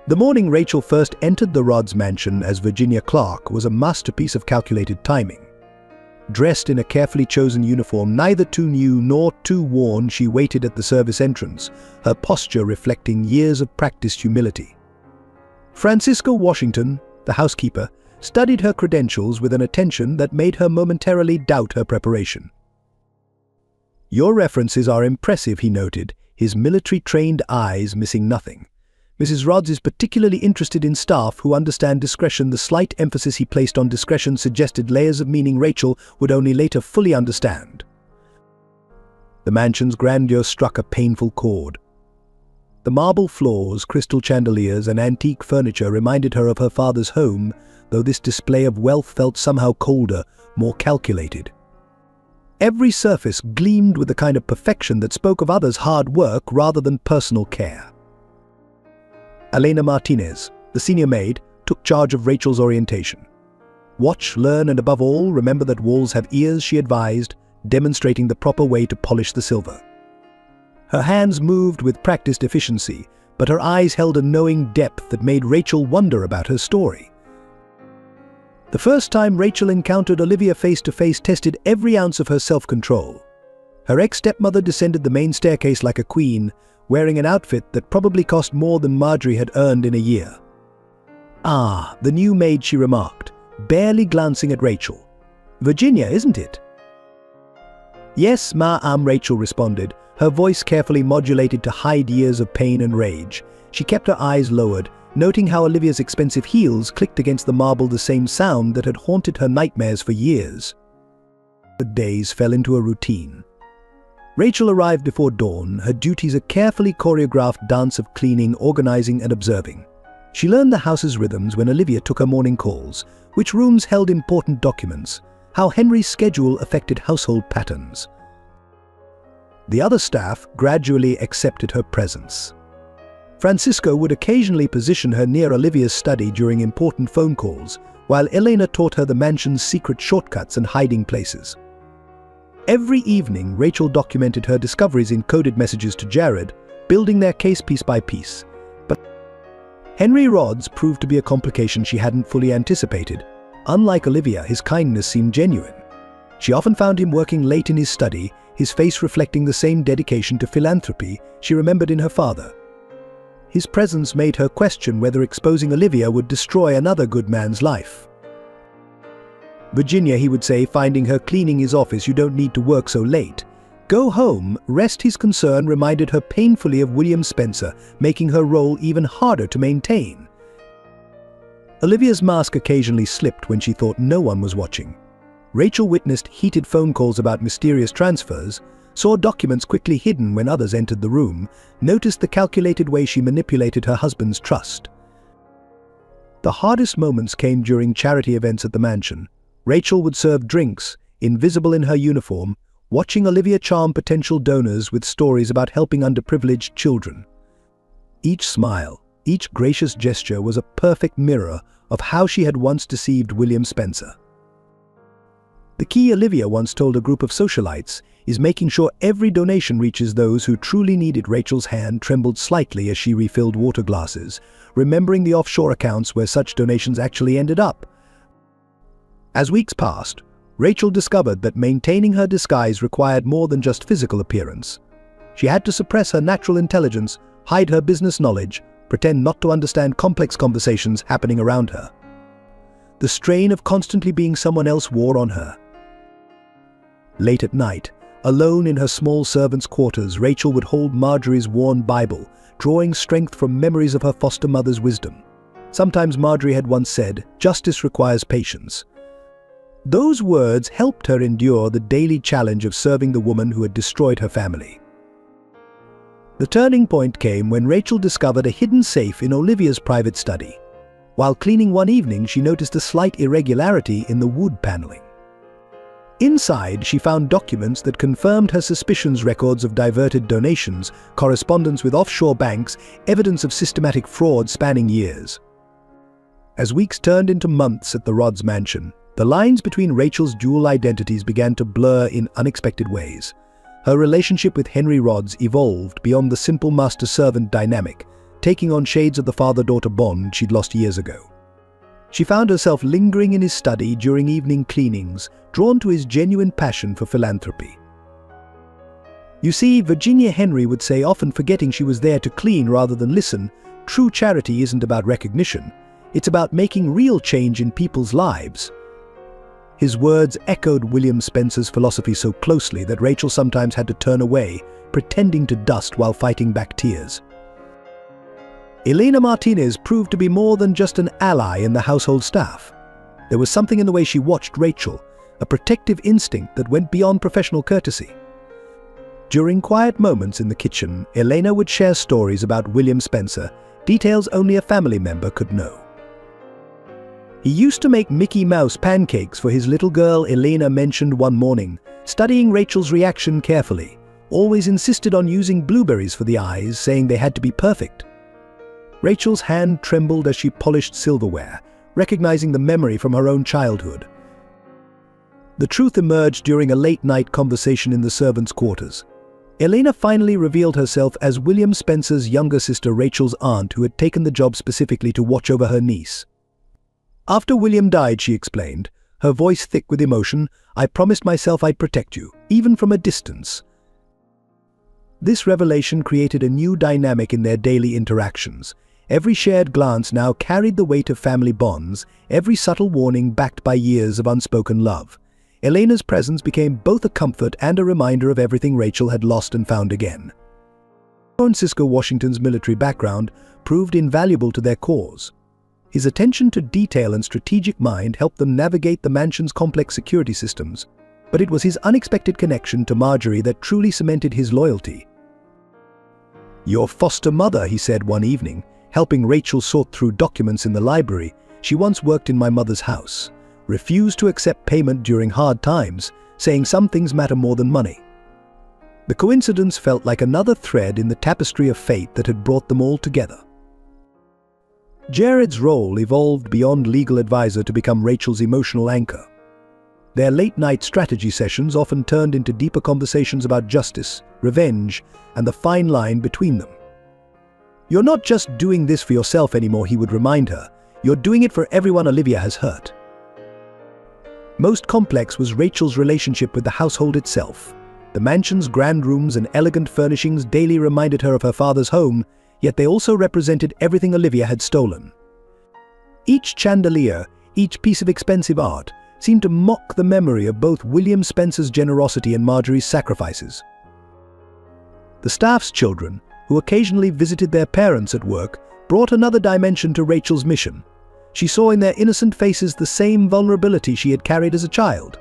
The morning Rachel first entered the Rodds' mansion as Virginia Clark was a masterpiece of calculated timing. Dressed in a carefully chosen uniform, neither too new nor too worn, she waited at the service entrance, her posture reflecting years of practiced humility. Francisco Washington, the housekeeper, studied her credentials with an attention that made her momentarily doubt her preparation. "Your references are impressive," he noted, his military-trained eyes missing nothing. "Mrs. Rodds is particularly interested in staff who understand discretion." The slight emphasis he placed on discretion suggested layers of meaning Rachel would only later fully understand. The mansion's grandeur struck a painful chord. The marble floors, crystal chandeliers, and antique furniture reminded her of her father's home, though this display of wealth felt somehow colder, more calculated. Every surface gleamed with the kind of perfection that spoke of others' hard work rather than personal care. Elena Martinez, the senior maid, took charge of Rachel's orientation. "Watch, learn, and above all, remember that walls have ears," she advised, demonstrating the proper way to polish the silver. Her hands moved with practiced efficiency, but her eyes held a knowing depth that made Rachel wonder about her story. The first time Rachel encountered Olivia face-to-face tested every ounce of her self-control. Her ex-stepmother descended the main staircase like a queen, wearing an outfit that probably cost more than Marjorie had earned in a year. "Ah, the new maid," she remarked, barely glancing at Rachel. "Virginia, isn't it?" "Yes, ma'am," Rachel responded, her voice carefully modulated to hide years of pain and rage. She kept her eyes lowered, noting how Olivia's expensive heels clicked against the marble, the same sound that had haunted her nightmares for years. The days fell into a routine. Rachel arrived before dawn, her duties a carefully choreographed dance of cleaning, organizing, and observing. She learned the house's rhythms when Olivia took her morning calls, which rooms held important documents, how Henry's schedule affected household patterns. The other staff gradually accepted her presence. Francisco would occasionally position her near Olivia's study during important phone calls, while Elena taught her the mansion's secret shortcuts and hiding places. Every evening, Rachel documented her discoveries in coded messages to Jared, building their case piece by piece. But Henry Rodds proved to be a complication she hadn't fully anticipated. Unlike Olivia, his kindness seemed genuine. She often found him working late in his study, his face reflecting the same dedication to philanthropy she remembered in her father. His presence made her question whether exposing Olivia would destroy another good man's life. "Virginia," he would say, finding her cleaning his office, "you don't need to work so late. Go home, rest his concern reminded her painfully of William Spencer, making her role even harder to maintain. Olivia's mask occasionally slipped when she thought no one was watching. Rachel witnessed heated phone calls about mysterious transfers, saw documents quickly hidden when others entered the room, noticed the calculated way she manipulated her husband's trust. The hardest moments came during charity events at the mansion. Rachel would serve drinks, invisible in her uniform, watching Olivia charm potential donors with stories about helping underprivileged children. Each smile, each gracious gesture was a perfect mirror of how she had once deceived William Spencer. The key, Olivia once told a group of socialites, is making sure every donation reaches those who truly need it. Rachel's hand trembled slightly as she refilled water glasses, remembering the offshore accounts where such donations actually ended up. As weeks passed, Rachel discovered that maintaining her disguise required more than just physical appearance. She had to suppress her natural intelligence, hide her business knowledge, pretend not to understand complex conversations happening around her. The strain of constantly being someone else wore on her. Late at night, alone in her small servants' quarters, Rachel would hold Marjorie's worn Bible, drawing strength from memories of her foster mother's wisdom. Sometimes Marjorie had once said, "Justice requires patience." Those words helped her endure the daily challenge of serving the woman who had destroyed her family. The turning point came when Rachel discovered a hidden safe in Olivia's private study. While cleaning one evening, she noticed a slight irregularity in the wood paneling. Inside, she found documents that confirmed her suspicions: records of diverted donations, correspondence with offshore banks, evidence of systematic fraud spanning years. As weeks turned into months at the Rodds mansion, the lines between Rachel's dual identities began to blur in unexpected ways. Her relationship with Henry Rodds evolved beyond the simple master-servant dynamic, taking on shades of the father-daughter bond she'd lost years ago. She found herself lingering in his study during evening cleanings, drawn to his genuine passion for philanthropy. You see, Virginia Henry would say, often forgetting she was there to clean rather than listen, true charity isn't about recognition, it's about making real change in people's lives. His words echoed William Spencer's philosophy so closely that Rachel sometimes had to turn away, pretending to dust while fighting back tears. Elena Martinez proved to be more than just an ally in the household staff. There was something in the way she watched Rachel, a protective instinct that went beyond professional courtesy. During quiet moments in the kitchen, Elena would share stories about William Spencer, details only a family member could know. He used to make Mickey Mouse pancakes for his little girl, Elena mentioned one morning, studying Rachel's reaction carefully, always insisted on using blueberries for the eyes, saying they had to be perfect. Rachel's hand trembled as she polished silverware, recognizing the memory from her own childhood. The truth emerged during a late-night conversation in the servants' quarters. Elena finally revealed herself as William Spencer's younger sister, Rachel's aunt, who had taken the job specifically to watch over her niece. After William died, she explained, her voice thick with emotion, "I promised myself I'd protect you, even from a distance." This revelation created a new dynamic in their daily interactions. Every shared glance now carried the weight of family bonds, every subtle warning backed by years of unspoken love. Elena's presence became both a comfort and a reminder of everything Rachel had lost and found again. Cisco Washington's military background proved invaluable to their cause. His attention to detail and strategic mind helped them navigate the mansion's complex security systems, but it was his unexpected connection to Marjorie that truly cemented his loyalty. "Your foster mother," he said one evening, helping Rachel sort through documents in the library. "She once worked in my mother's house, refused to accept payment during hard times, saying some things matter more than money." The coincidence felt like another thread in the tapestry of fate that had brought them all together. Jared's role evolved beyond legal advisor to become Rachel's emotional anchor. Their late-night strategy sessions often turned into deeper conversations about justice, revenge, and the fine line between them. "You're not just doing this for yourself anymore," he would remind her. "You're doing it for everyone Olivia has hurt." Most complex was Rachel's relationship with the household itself. The mansion's grand rooms and elegant furnishings daily reminded her of her father's home, yet they also represented everything Olivia had stolen. Each chandelier, each piece of expensive art, seemed to mock the memory of both William Spencer's generosity and Marjorie's sacrifices. The staff's children, who occasionally visited their parents at work, brought another dimension to Rachel's mission. She saw in their innocent faces the same vulnerability she had carried as a child.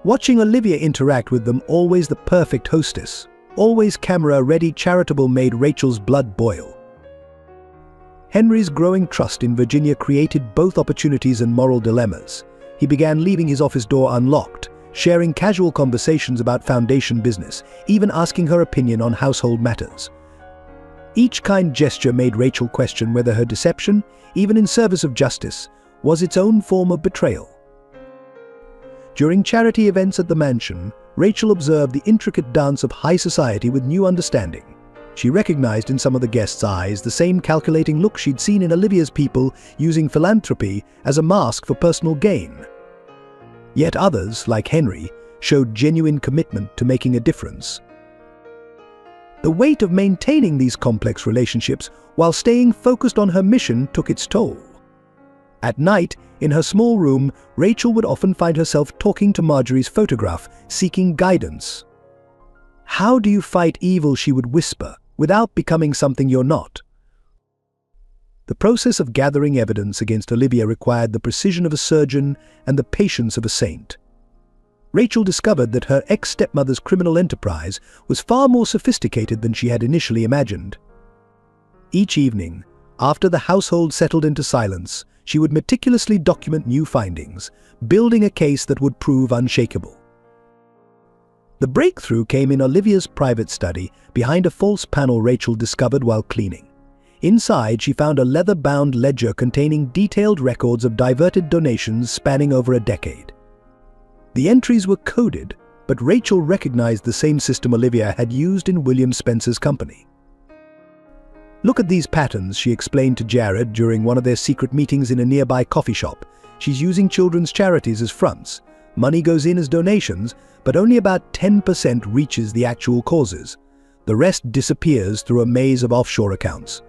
Watching Olivia interact with them, always the perfect hostess, always camera-ready, charitable, made Rachel's blood boil. Henry's growing trust in Virginia created both opportunities and moral dilemmas. He began leaving his office door unlocked, sharing casual conversations about foundation business, even asking her opinion on household matters. Each kind gesture made Rachel question whether her deception, even in service of justice, was its own form of betrayal. During charity events at the mansion, Rachel observed the intricate dance of high society with new understanding. She recognized in some of the guests' eyes the same calculating look she'd seen in Olivia's people, using philanthropy as a mask for personal gain. Yet others, like Henry, showed genuine commitment to making a difference. The weight of maintaining these complex relationships while staying focused on her mission took its toll. At night, in her small room, Rachel would often find herself talking to Marjorie's photograph, seeking guidance. "How do you fight evil?" she would whisper, "without becoming something you're not?" The process of gathering evidence against Olivia required the precision of a surgeon and the patience of a saint. Rachel discovered that her ex-stepmother's criminal enterprise was far more sophisticated than she had initially imagined. Each evening, after the household settled into silence, she would meticulously document new findings, building a case that would prove unshakable. The breakthrough came in Olivia's private study, behind a false panel Rachel discovered while cleaning. Inside, she found a leather-bound ledger containing detailed records of diverted donations spanning over a decade. The entries were coded, but Rachel recognized the same system Olivia had used in William Spencer's company. "Look at these patterns," she explained to Jared during one of their secret meetings in a nearby coffee shop. "She's using children's charities as fronts. Money goes in as donations, but only about 10% reaches the actual causes. The rest disappears through a maze of offshore accounts."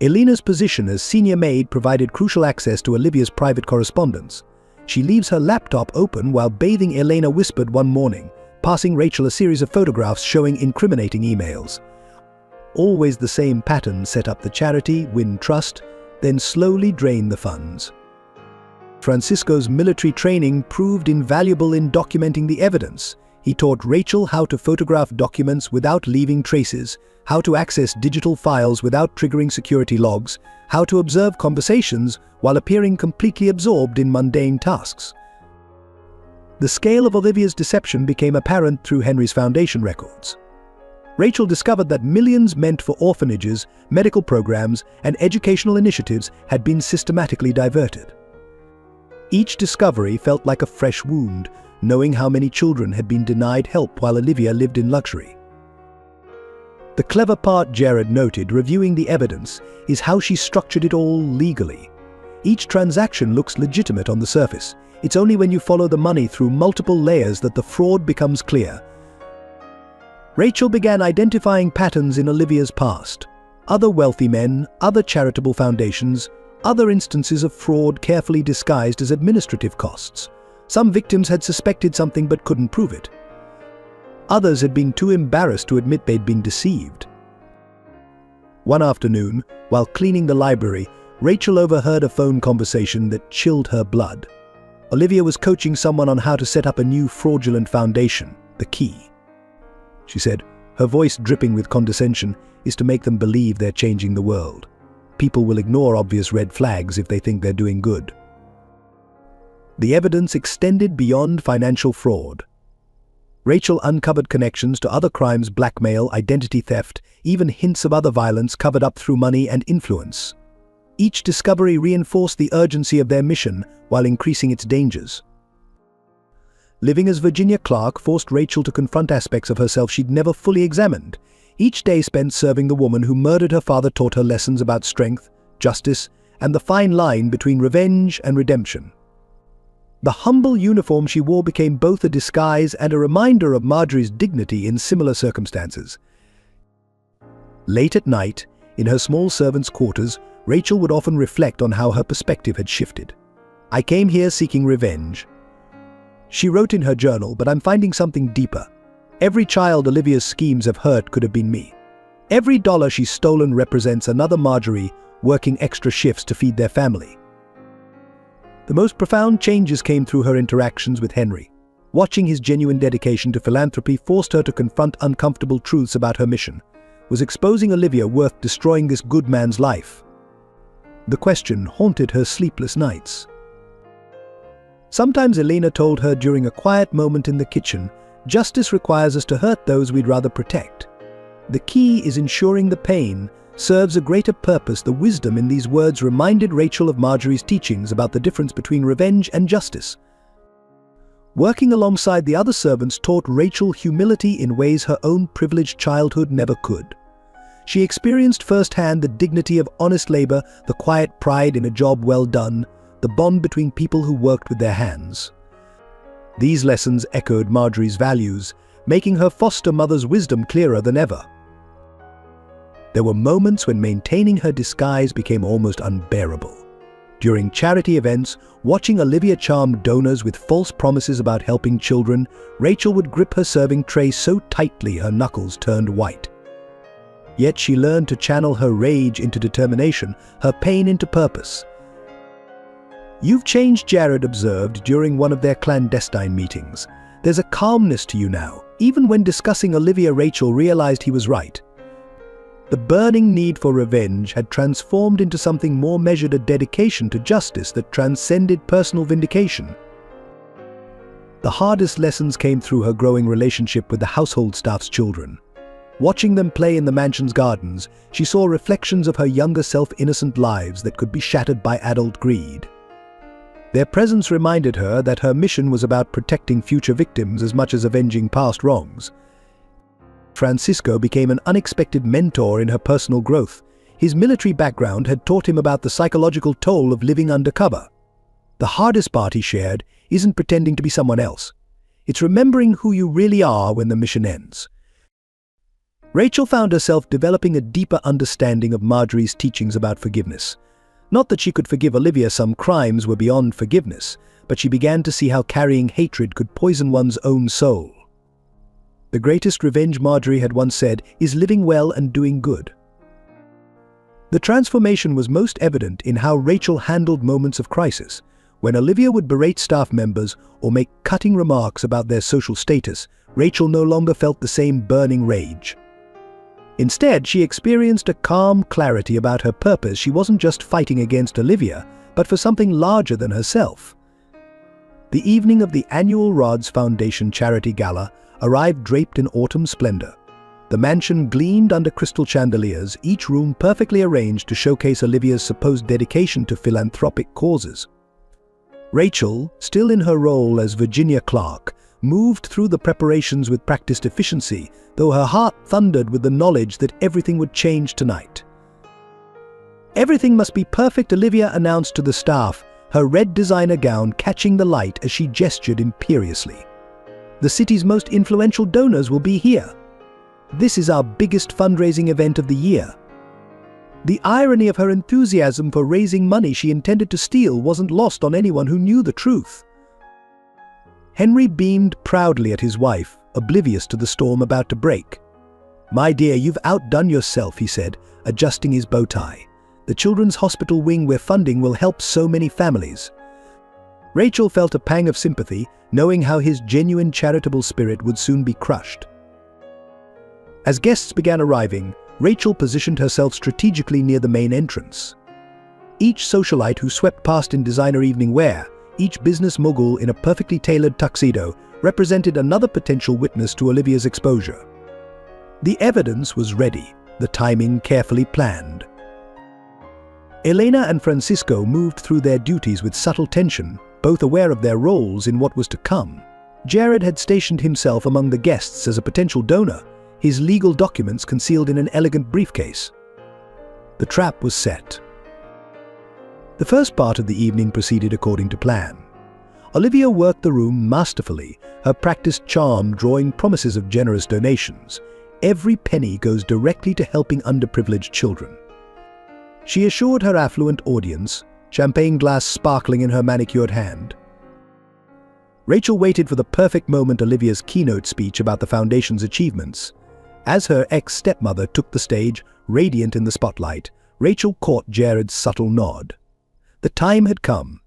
Elena's position as senior maid provided crucial access to Olivia's private correspondence. She leaves her laptop open while bathing. Elena whispered one morning, passing Rachel a series of photographs showing incriminating emails. Always the same pattern: set up the charity, win trust, then slowly drain the funds. Francisco's military training proved invaluable in documenting the evidence. He taught Rachel how to photograph documents without leaving traces, how to access digital files without triggering security logs, how to observe conversations while appearing completely absorbed in mundane tasks. The scale of Olivia's deception became apparent through Henry's foundation records. Rachel discovered that millions meant for orphanages, medical programs, and educational initiatives had been systematically diverted. Each discovery felt like a fresh wound, knowing how many children had been denied help while Olivia lived in luxury. The clever part, Jared noted, reviewing the evidence, is how she structured it all legally. Each transaction looks legitimate on the surface. It's only when you follow the money through multiple layers that the fraud becomes clear. Rachel began identifying patterns in Olivia's past. Other wealthy men, other charitable foundations, other instances of fraud carefully disguised as administrative costs. Some victims had suspected something but couldn't prove it. Others had been too embarrassed to admit they'd been deceived. One afternoon, while cleaning the library, Rachel overheard a phone conversation that chilled her blood. Olivia was coaching someone on how to set up a new fraudulent foundation, The Key. She said, her voice dripping with condescension, "is to make them believe they're changing the world. People will ignore obvious red flags if they think they're doing good." The evidence extended beyond financial fraud. Rachel uncovered connections to other crimes: blackmail, identity theft, even hints of other violence covered up through money and influence. Each discovery reinforced the urgency of their mission while increasing its dangers. Living as Virginia Clark forced Rachel to confront aspects of herself she'd never fully examined. Each day spent serving the woman who murdered her father taught her lessons about strength, justice, and the fine line between revenge and redemption. The humble uniform she wore became both a disguise and a reminder of Marjorie's dignity in similar circumstances. Late at night, in her small servants' quarters, Rachel would often reflect on how her perspective had shifted. "I came here seeking revenge," she wrote in her journal, "but I'm finding something deeper. Every child Olivia's schemes have hurt could have been me. Every dollar she's stolen represents another Marjorie working extra shifts to feed their family. The most profound changes came through her interactions with Henry. Watching his genuine dedication to philanthropy forced her to confront uncomfortable truths about her mission. Was exposing Olivia worth destroying this good man's life? The question haunted her sleepless nights. Sometimes Elena told her during a quiet moment in the kitchen, "Justice requires us to hurt those we'd rather protect. The key is ensuring the pain serves a greater purpose." The wisdom in these words reminded Rachel of Marjorie's teachings about the difference between revenge and justice. Working alongside the other servants taught Rachel humility in ways her own privileged childhood never could. She experienced firsthand the dignity of honest labor, the quiet pride in a job well done, the bond between people who worked with their hands. These lessons echoed Marjorie's values, making her foster mother's wisdom clearer than ever. There were moments when maintaining her disguise became almost unbearable. During charity events, watching Olivia charm donors with false promises about helping children, Rachel would grip her serving tray so tightly her knuckles turned white. Yet she learned to channel her rage into determination, her pain into purpose. "You've changed," Jared observed during one of their clandestine meetings. "There's a calmness to you now." Even when discussing Olivia, Rachel realized he was right. The burning need for revenge had transformed into something more measured, a dedication to justice that transcended personal vindication. The hardest lessons came through her growing relationship with the household staff's children. Watching them play in the mansion's gardens, she saw reflections of her younger self, innocent lives that could be shattered by adult greed. Their presence reminded her that her mission was about protecting future victims as much as avenging past wrongs. Francisco became an unexpected mentor in her personal growth. His military background had taught him about the psychological toll of living undercover. The hardest part, he shared, isn't pretending to be someone else. It's remembering who you really are when the mission ends. Rachel found herself developing a deeper understanding of Marjorie's teachings about forgiveness. Not that she could forgive Olivia, some crimes were beyond forgiveness, but she began to see how carrying hatred could poison one's own soul. The greatest revenge, Marjorie had once said, is living well and doing good. The transformation was most evident in how Rachel handled moments of crisis. When Olivia would berate staff members or make cutting remarks about their social status, Rachel no longer felt the same burning rage. Instead, she experienced a calm clarity about her purpose. She wasn't just fighting against Olivia, but for something larger than herself. The evening of the annual Rods Foundation Charity Gala arrived draped in autumn splendor. The mansion gleamed under crystal chandeliers, each room perfectly arranged to showcase Olivia's supposed dedication to philanthropic causes. Rachel, still in her role as Virginia Clark, moved through the preparations with practiced efficiency, though her heart thundered with the knowledge that everything would change tonight. "Everything must be perfect," Olivia announced to the staff, her red designer gown catching the light as she gestured imperiously. "The city's most influential donors will be here. This is our biggest fundraising event of the year." The irony of her enthusiasm for raising money she intended to steal wasn't lost on anyone who knew the truth. Henry beamed proudly at his wife, oblivious to the storm about to break. "My dear, you've outdone yourself," he said, adjusting his bow tie. "The children's hospital wing we're funding will help so many families." Rachel felt a pang of sympathy, knowing how his genuine charitable spirit would soon be crushed. As guests began arriving, Rachel positioned herself strategically near the main entrance. Each socialite who swept past in designer evening wear, each business mogul in a perfectly tailored tuxedo, represented another potential witness to Olivia's exposure. The evidence was ready, the timing carefully planned. Elena and Francisco moved through their duties with subtle tension, both aware of their roles in what was to come. Jared had stationed himself among the guests as a potential donor, his legal documents concealed in an elegant briefcase. The trap was set. The first part of the evening proceeded according to plan. Olivia worked the room masterfully, her practiced charm drawing promises of generous donations. Every penny goes directly to helping underprivileged children. She assured her affluent audience, champagne glass sparkling in her manicured hand. Rachel waited for the perfect moment Olivia's keynote speech about the Foundation's achievements. As her ex-stepmother took the stage, radiant in the spotlight, Rachel caught Jared's subtle nod. The time had come.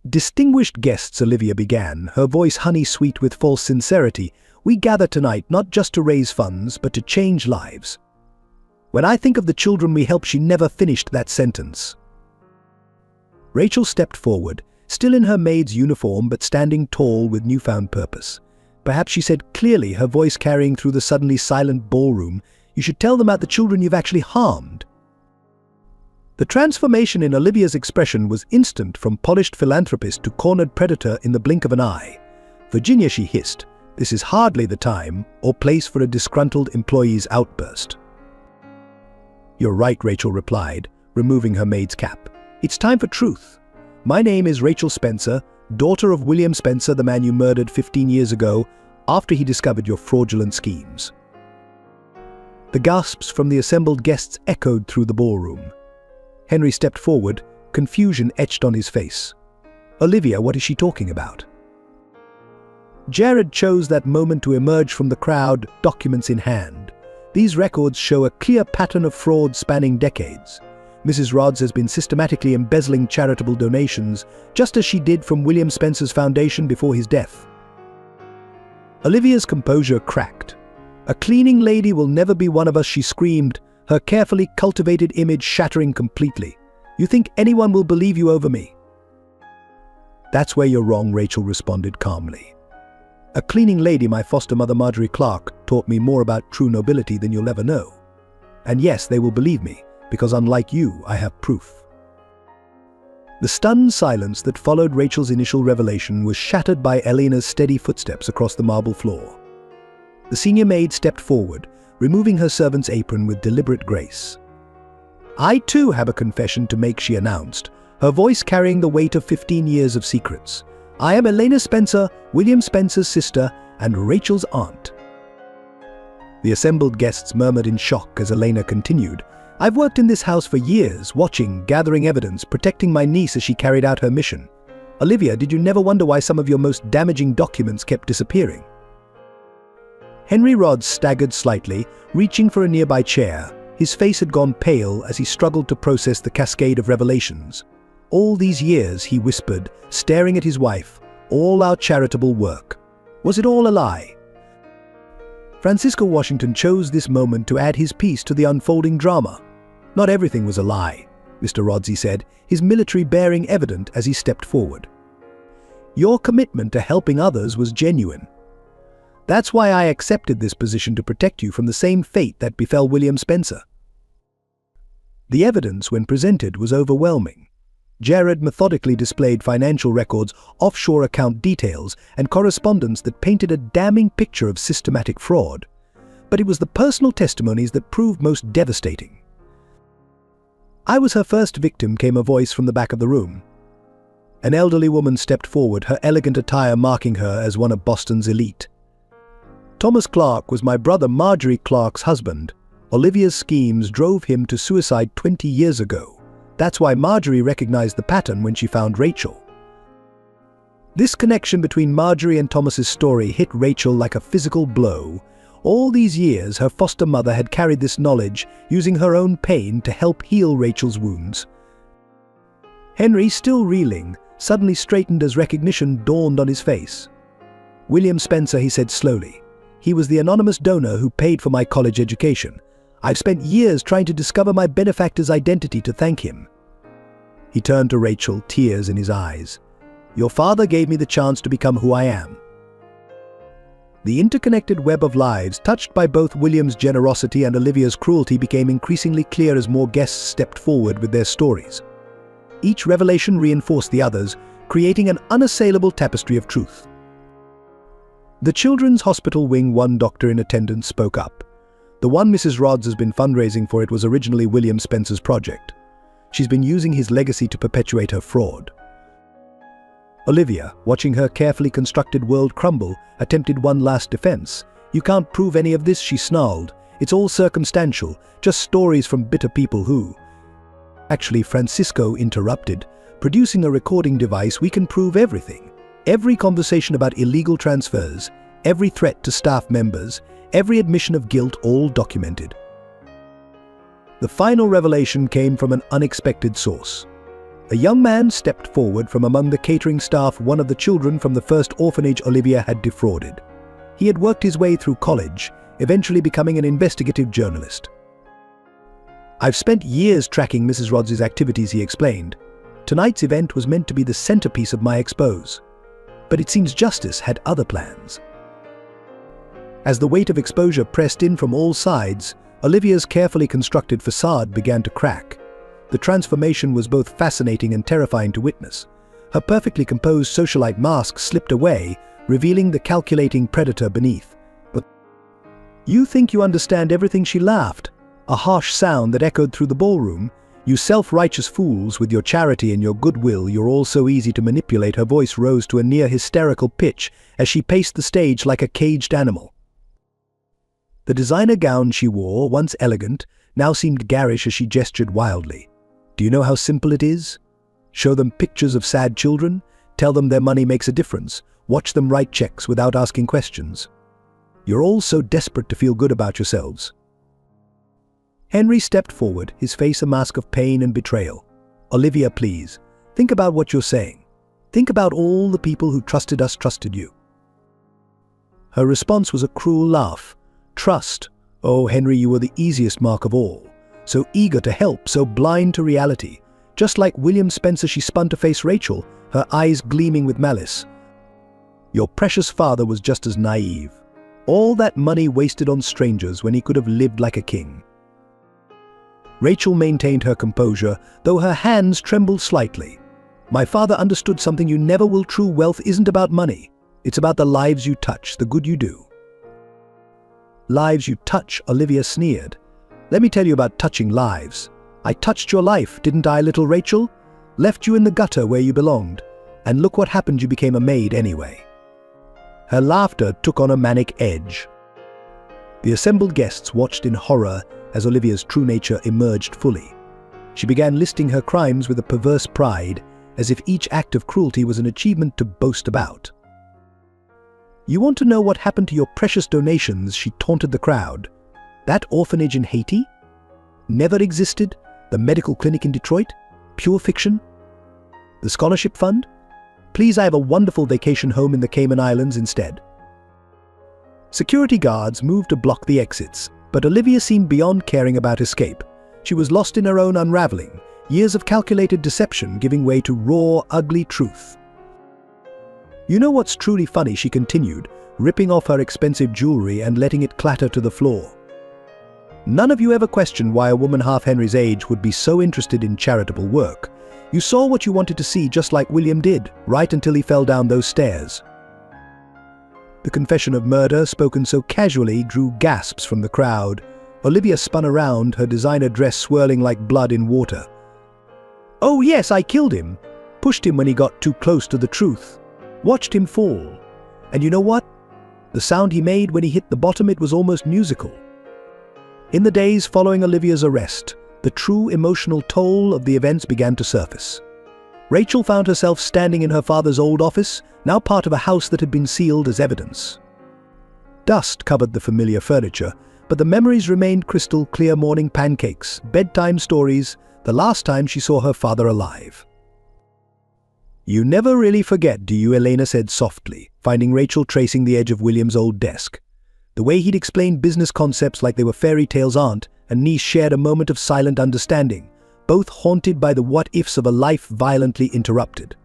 "Distinguished guests," Olivia began, her voice honey-sweet with false sincerity, "we gather tonight not just to raise funds, but to change lives." "When I think of the children we help," she never finished that sentence. Rachel stepped forward, still in her maid's uniform but standing tall with newfound purpose. Perhaps she said clearly, her voice carrying through the suddenly silent ballroom, "You should tell them about the children you've actually harmed." The transformation in Olivia's expression was instant, from polished philanthropist to cornered predator in the blink of an eye. "Virginia," she hissed, "this is hardly the time or place for a disgruntled employee's outburst." "You're right," Rachel replied, removing her maid's cap. "It's time for truth. My name is Rachel Spencer, daughter of William Spencer, the man you murdered 15 years ago after he discovered your fraudulent schemes." The gasps from the assembled guests echoed through the ballroom. Henry stepped forward, confusion etched on his face. "Olivia, what is she talking about?" Jared chose that moment to emerge from the crowd, documents in hand. These records show a clear pattern of fraud spanning decades. Mrs. Rhodes has been systematically embezzling charitable donations, just as she did from William Spencer's foundation before his death. Olivia's composure cracked. "A cleaning lady will never be one of us," she screamed, her carefully cultivated image shattering completely. "You think anyone will believe you over me?" "That's where you're wrong," Rachel responded calmly. "A cleaning lady, my foster mother Marjorie Clark, taught me more about true nobility than you'll ever know. And yes, they will believe me, because unlike you, I have proof." The stunned silence that followed Rachel's initial revelation was shattered by Elena's steady footsteps across the marble floor. The senior maid stepped forward, removing her servant's apron with deliberate grace. "I too have a confession to make," she announced, her voice carrying the weight of 15 years of secrets. "I am Elena Spencer, William Spencer's sister, and Rachel's aunt." The assembled guests murmured in shock as Elena continued. "I've worked in this house for years, watching, gathering evidence, protecting my niece as she carried out her mission. Olivia, did you never wonder why some of your most damaging documents kept disappearing?" Henry Rhodes staggered slightly, reaching for a nearby chair. His face had gone pale as he struggled to process the cascade of revelations. "All these years," he whispered, staring at his wife, "all our charitable work. Was it all a lie?" Francisco Washington chose this moment to add his piece to the unfolding drama. "Not everything was a lie," Mr. Rhodes said, his military bearing evident as he stepped forward. "Your commitment to helping others was genuine. That's why I accepted this position, to protect you from the same fate that befell William Spencer." The evidence, when presented, was overwhelming. Jared methodically displayed financial records, offshore account details, and correspondence that painted a damning picture of systematic fraud. But it was the personal testimonies that proved most devastating. "I was her first victim," came a voice from the back of the room. An elderly woman stepped forward, her elegant attire marking her as one of Boston's elite. "Thomas Clark was my brother Marjorie Clark's husband. Olivia's schemes drove him to suicide 20 years ago. That's why Marjorie recognized the pattern when she found Rachel." This connection between Marjorie and Thomas's story hit Rachel like a physical blow. All these years, her foster mother had carried this knowledge, using her own pain to help heal Rachel's wounds. Henry, still reeling, suddenly straightened as recognition dawned on his face. "William Spencer," he said slowly. "He was the anonymous donor who paid for my college education. I've spent years trying to discover my benefactor's identity to thank him." He turned to Rachel, tears in his eyes. "Your father gave me the chance to become who I am." The interconnected web of lives touched by both William's generosity and Olivia's cruelty became increasingly clear as more guests stepped forward with their stories. Each revelation reinforced the others, creating an unassailable tapestry of truth. The Children's Hospital Wing, one doctor in attendance spoke up. "The one Mrs. Rhodes has been fundraising for, it was originally William Spencer's project. She's been using his legacy to perpetuate her fraud." Olivia, watching her carefully constructed world crumble, attempted one last defense. "You can't prove any of this," she snarled. "It's all circumstantial, just stories from bitter people who—" Actually, Francisco interrupted. "Producing a recording device, we can prove everything. Every conversation about illegal transfers, every threat to staff members, every admission of guilt, all documented. The final revelation came from an unexpected source. A young man stepped forward from among the catering staff, one of the children from the first orphanage Olivia had defrauded. He had worked his way through college, eventually becoming an investigative journalist. "I've spent years tracking Mrs. Rhodes' activities," he explained. "Tonight's event was meant to be the centerpiece of my expose. But it seems justice had other plans." As the weight of exposure pressed in from all sides, Olivia's carefully constructed facade began to crack. The transformation was both fascinating and terrifying to witness. Her perfectly composed socialite mask slipped away, revealing the calculating predator beneath. "But you think you understand everything?" she laughed, a harsh sound that echoed through the ballroom. "You self-righteous fools, with your charity and your goodwill, you're all so easy to manipulate." Her voice rose to a near hysterical pitch as she paced the stage like a caged animal. The designer gown she wore, once elegant, now seemed garish as she gestured wildly. "Do you know how simple it is? Show them pictures of sad children, tell them their money makes a difference, watch them write checks without asking questions. You're all so desperate to feel good about yourselves." Henry stepped forward, his face a mask of pain and betrayal. "Olivia, please, think about what you're saying. Think about all the people who trusted us, trusted you." Her response was a cruel laugh. "Trust? Oh, Henry, you were the easiest mark of all. So eager to help, so blind to reality. Just like William Spencer, she spun to face Rachel, her eyes gleaming with malice. Your precious father was just as naive. All that money wasted on strangers when he could have lived like a king." Rachel maintained her composure, though her hands trembled slightly. "My father understood something you never will. True wealth isn't about money. It's about the lives you touch, the good you do." "Lives you touch," Olivia sneered. "Let me tell you about touching lives. I touched your life, didn't I, little Rachel? Left you in the gutter where you belonged. And look what happened, you became a maid anyway." Her laughter took on a manic edge. The assembled guests watched in horror as Olivia's true nature emerged fully. She began listing her crimes with a perverse pride, as if each act of cruelty was an achievement to boast about. "You want to know what happened to your precious donations?" she taunted the crowd. "That orphanage in Haiti? Never existed? The medical clinic in Detroit? Pure fiction? The scholarship fund? Please, I have a wonderful vacation home in the Cayman Islands instead." Security guards moved to block the exits, but Olivia seemed beyond caring about escape. She was lost in her own unraveling, years of calculated deception giving way to raw, ugly truth. "You know what's truly funny?" she continued, ripping off her expensive jewelry and letting it clatter to the floor. "None of you ever questioned why a woman half Henry's age would be so interested in charitable work. You saw what you wanted to see, just like William did, right until he fell down those stairs." The confession of murder, spoken so casually, drew gasps from the crowd. Olivia spun around, her designer dress swirling like blood in water. "Oh yes, I killed him. Pushed him when he got too close to the truth. Watched him fall. And you know what? The sound he made when he hit the bottom, it was almost musical." In the days following Olivia's arrest, the true emotional toll of the events began to surface. Rachel found herself standing in her father's old office, now part of a house that had been sealed as evidence. Dust covered the familiar furniture, but the memories remained crystal clear: morning pancakes, bedtime stories, the last time she saw her father alive. "You never really forget, do you?" Elena said softly, finding Rachel tracing the edge of William's old desk. The way he'd explained business concepts like they were fairy tales. Aunt and niece shared a moment of silent understanding, both haunted by the what-ifs of a life violently interrupted.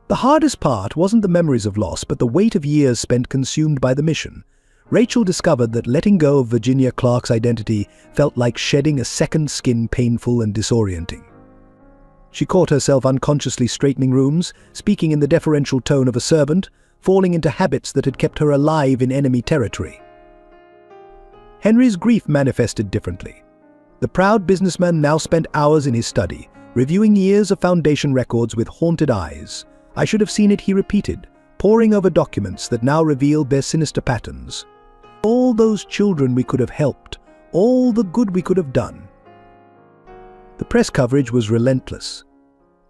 The hardest part wasn't the memories of loss, but the weight of years spent consumed by the mission. Rachel discovered that letting go of Virginia Clark's identity felt like shedding a second skin, painful and disorienting. She caught herself unconsciously straightening rooms, speaking in the deferential tone of a servant, falling into habits that had kept her alive in enemy territory. Henry's grief manifested differently. The proud businessman now spent hours in his study, reviewing years of foundation records with haunted eyes. "I should have seen it," he repeated, poring over documents that now revealed their sinister patterns. All those children we could have helped, all the good we could have done. The press coverage was relentless.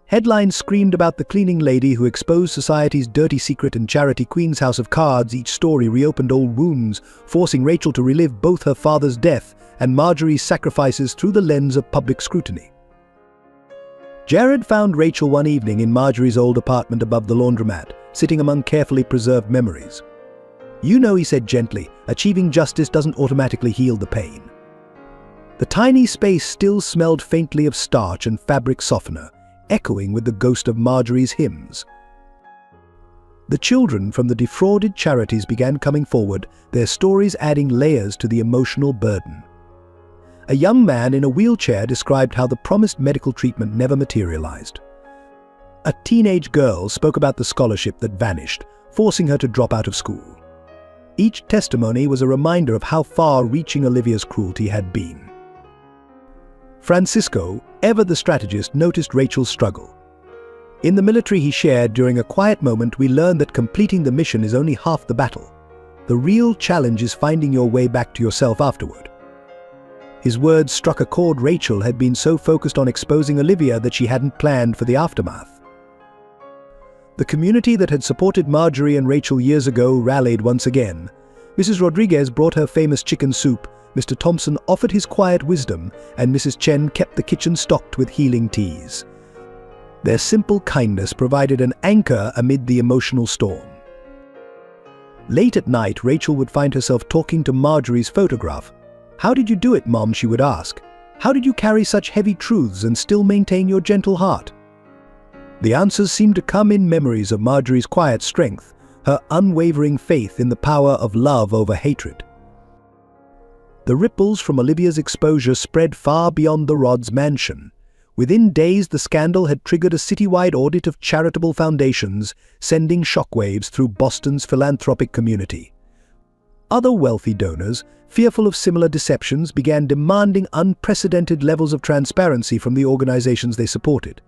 Headlines screamed about the cleaning lady who exposed society's dirty secret and charity queen's house of cards. Each story reopened old wounds, forcing Rachel to relive both her father's death and Marjorie's sacrifices through the lens of public scrutiny. Jared found Rachel one evening in Marjorie's old apartment above the laundromat, sitting among carefully preserved memories. "You know," he said gently, "achieving justice doesn't automatically heal the pain." The tiny space still smelled faintly of starch and fabric softener, echoing with the ghost of Marjorie's hymns. The children from the defrauded charities began coming forward, their stories adding layers to the emotional burden. A young man in a wheelchair described how the promised medical treatment never materialized. A teenage girl spoke about the scholarship that vanished, forcing her to drop out of school. Each testimony was a reminder of how far-reaching Olivia's cruelty had been. Francisco, ever the strategist, noticed Rachel's struggle. In the military, he shared, "During a quiet moment, we learned that completing the mission is only half the battle. The real challenge is finding your way back to yourself afterward." His words struck a chord. Rachel had been so focused on exposing Olivia that she hadn't planned for the aftermath. The community that had supported Marjorie and Rachel years ago rallied once again. Mrs. Rodriguez brought her famous chicken soup, Mr. Thompson offered his quiet wisdom, and Mrs. Chen kept the kitchen stocked with healing teas. Their simple kindness provided an anchor amid the emotional storm. Late at night, Rachel would find herself talking to Marjorie's photograph. "How did you do it, Mom?" she would ask. "How did you carry such heavy truths and still maintain your gentle heart?" The answers seemed to come in memories of Marjorie's quiet strength, her unwavering faith in the power of love over hatred. The ripples from Olivia's exposure spread far beyond the Rodds mansion. Within days, the scandal had triggered a citywide audit of charitable foundations, sending shockwaves through Boston's philanthropic community. Other wealthy donors, fearful of similar deceptions, began demanding unprecedented levels of transparency from the organizations they supported.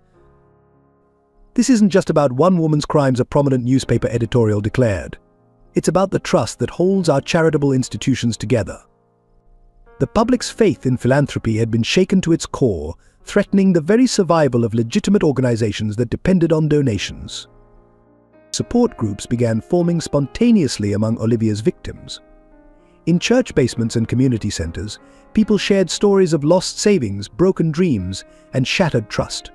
"This isn't just about one woman's crimes," a prominent newspaper editorial declared. "It's about the trust that holds our charitable institutions together." The public's faith in philanthropy had been shaken to its core, threatening the very survival of legitimate organizations that depended on donations. Support groups began forming spontaneously among Olivia's victims. In church basements and community centers, people shared stories of lost savings, broken dreams, and shattered trust.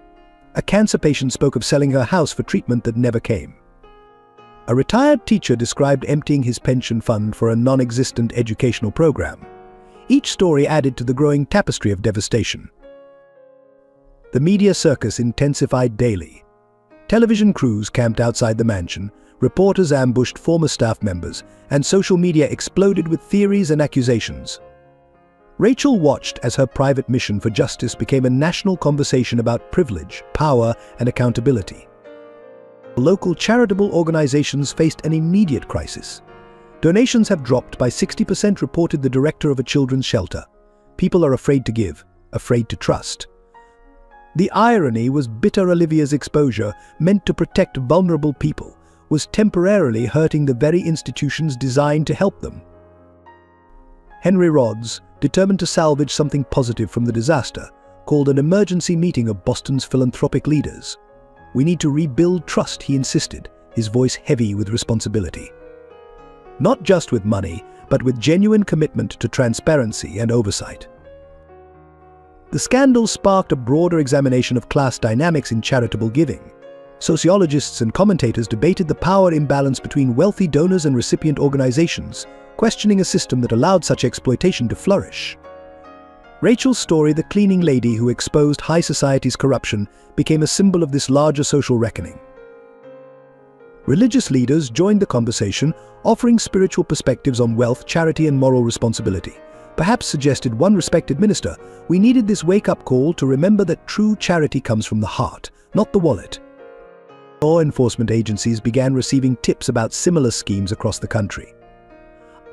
A cancer patient spoke of selling her house for treatment that never came. A retired teacher described emptying his pension fund for a non-existent educational program. Each story added to the growing tapestry of devastation. The media circus intensified daily. Television crews camped outside the mansion, reporters ambushed former staff members, and social media exploded with theories and accusations. Rachel watched as her private mission for justice became a national conversation about privilege, power, and accountability. Local charitable organizations faced an immediate crisis. Donations have dropped by 60%, reported the director of a children's shelter. People are afraid to give, afraid to trust. The irony was bitter. Olivia's exposure, meant to protect vulnerable people, was temporarily hurting the very institutions designed to help them. Henry Rodds, determined to salvage something positive from the disaster, called an emergency meeting of Boston's philanthropic leaders. "We need to rebuild trust," he insisted, his voice heavy with responsibility. Not just with money, but with genuine commitment to transparency and oversight. The scandal sparked a broader examination of class dynamics in charitable giving. Sociologists and commentators debated the power imbalance between wealthy donors and recipient organizations, questioning a system that allowed such exploitation to flourish. Rachel's story, the cleaning lady who exposed high society's corruption, became a symbol of this larger social reckoning. Religious leaders joined the conversation, offering spiritual perspectives on wealth, charity, and moral responsibility. Perhaps, suggested one respected minister, we needed this wake-up call to remember that true charity comes from the heart, not the wallet. Law enforcement agencies began receiving tips about similar schemes across the country.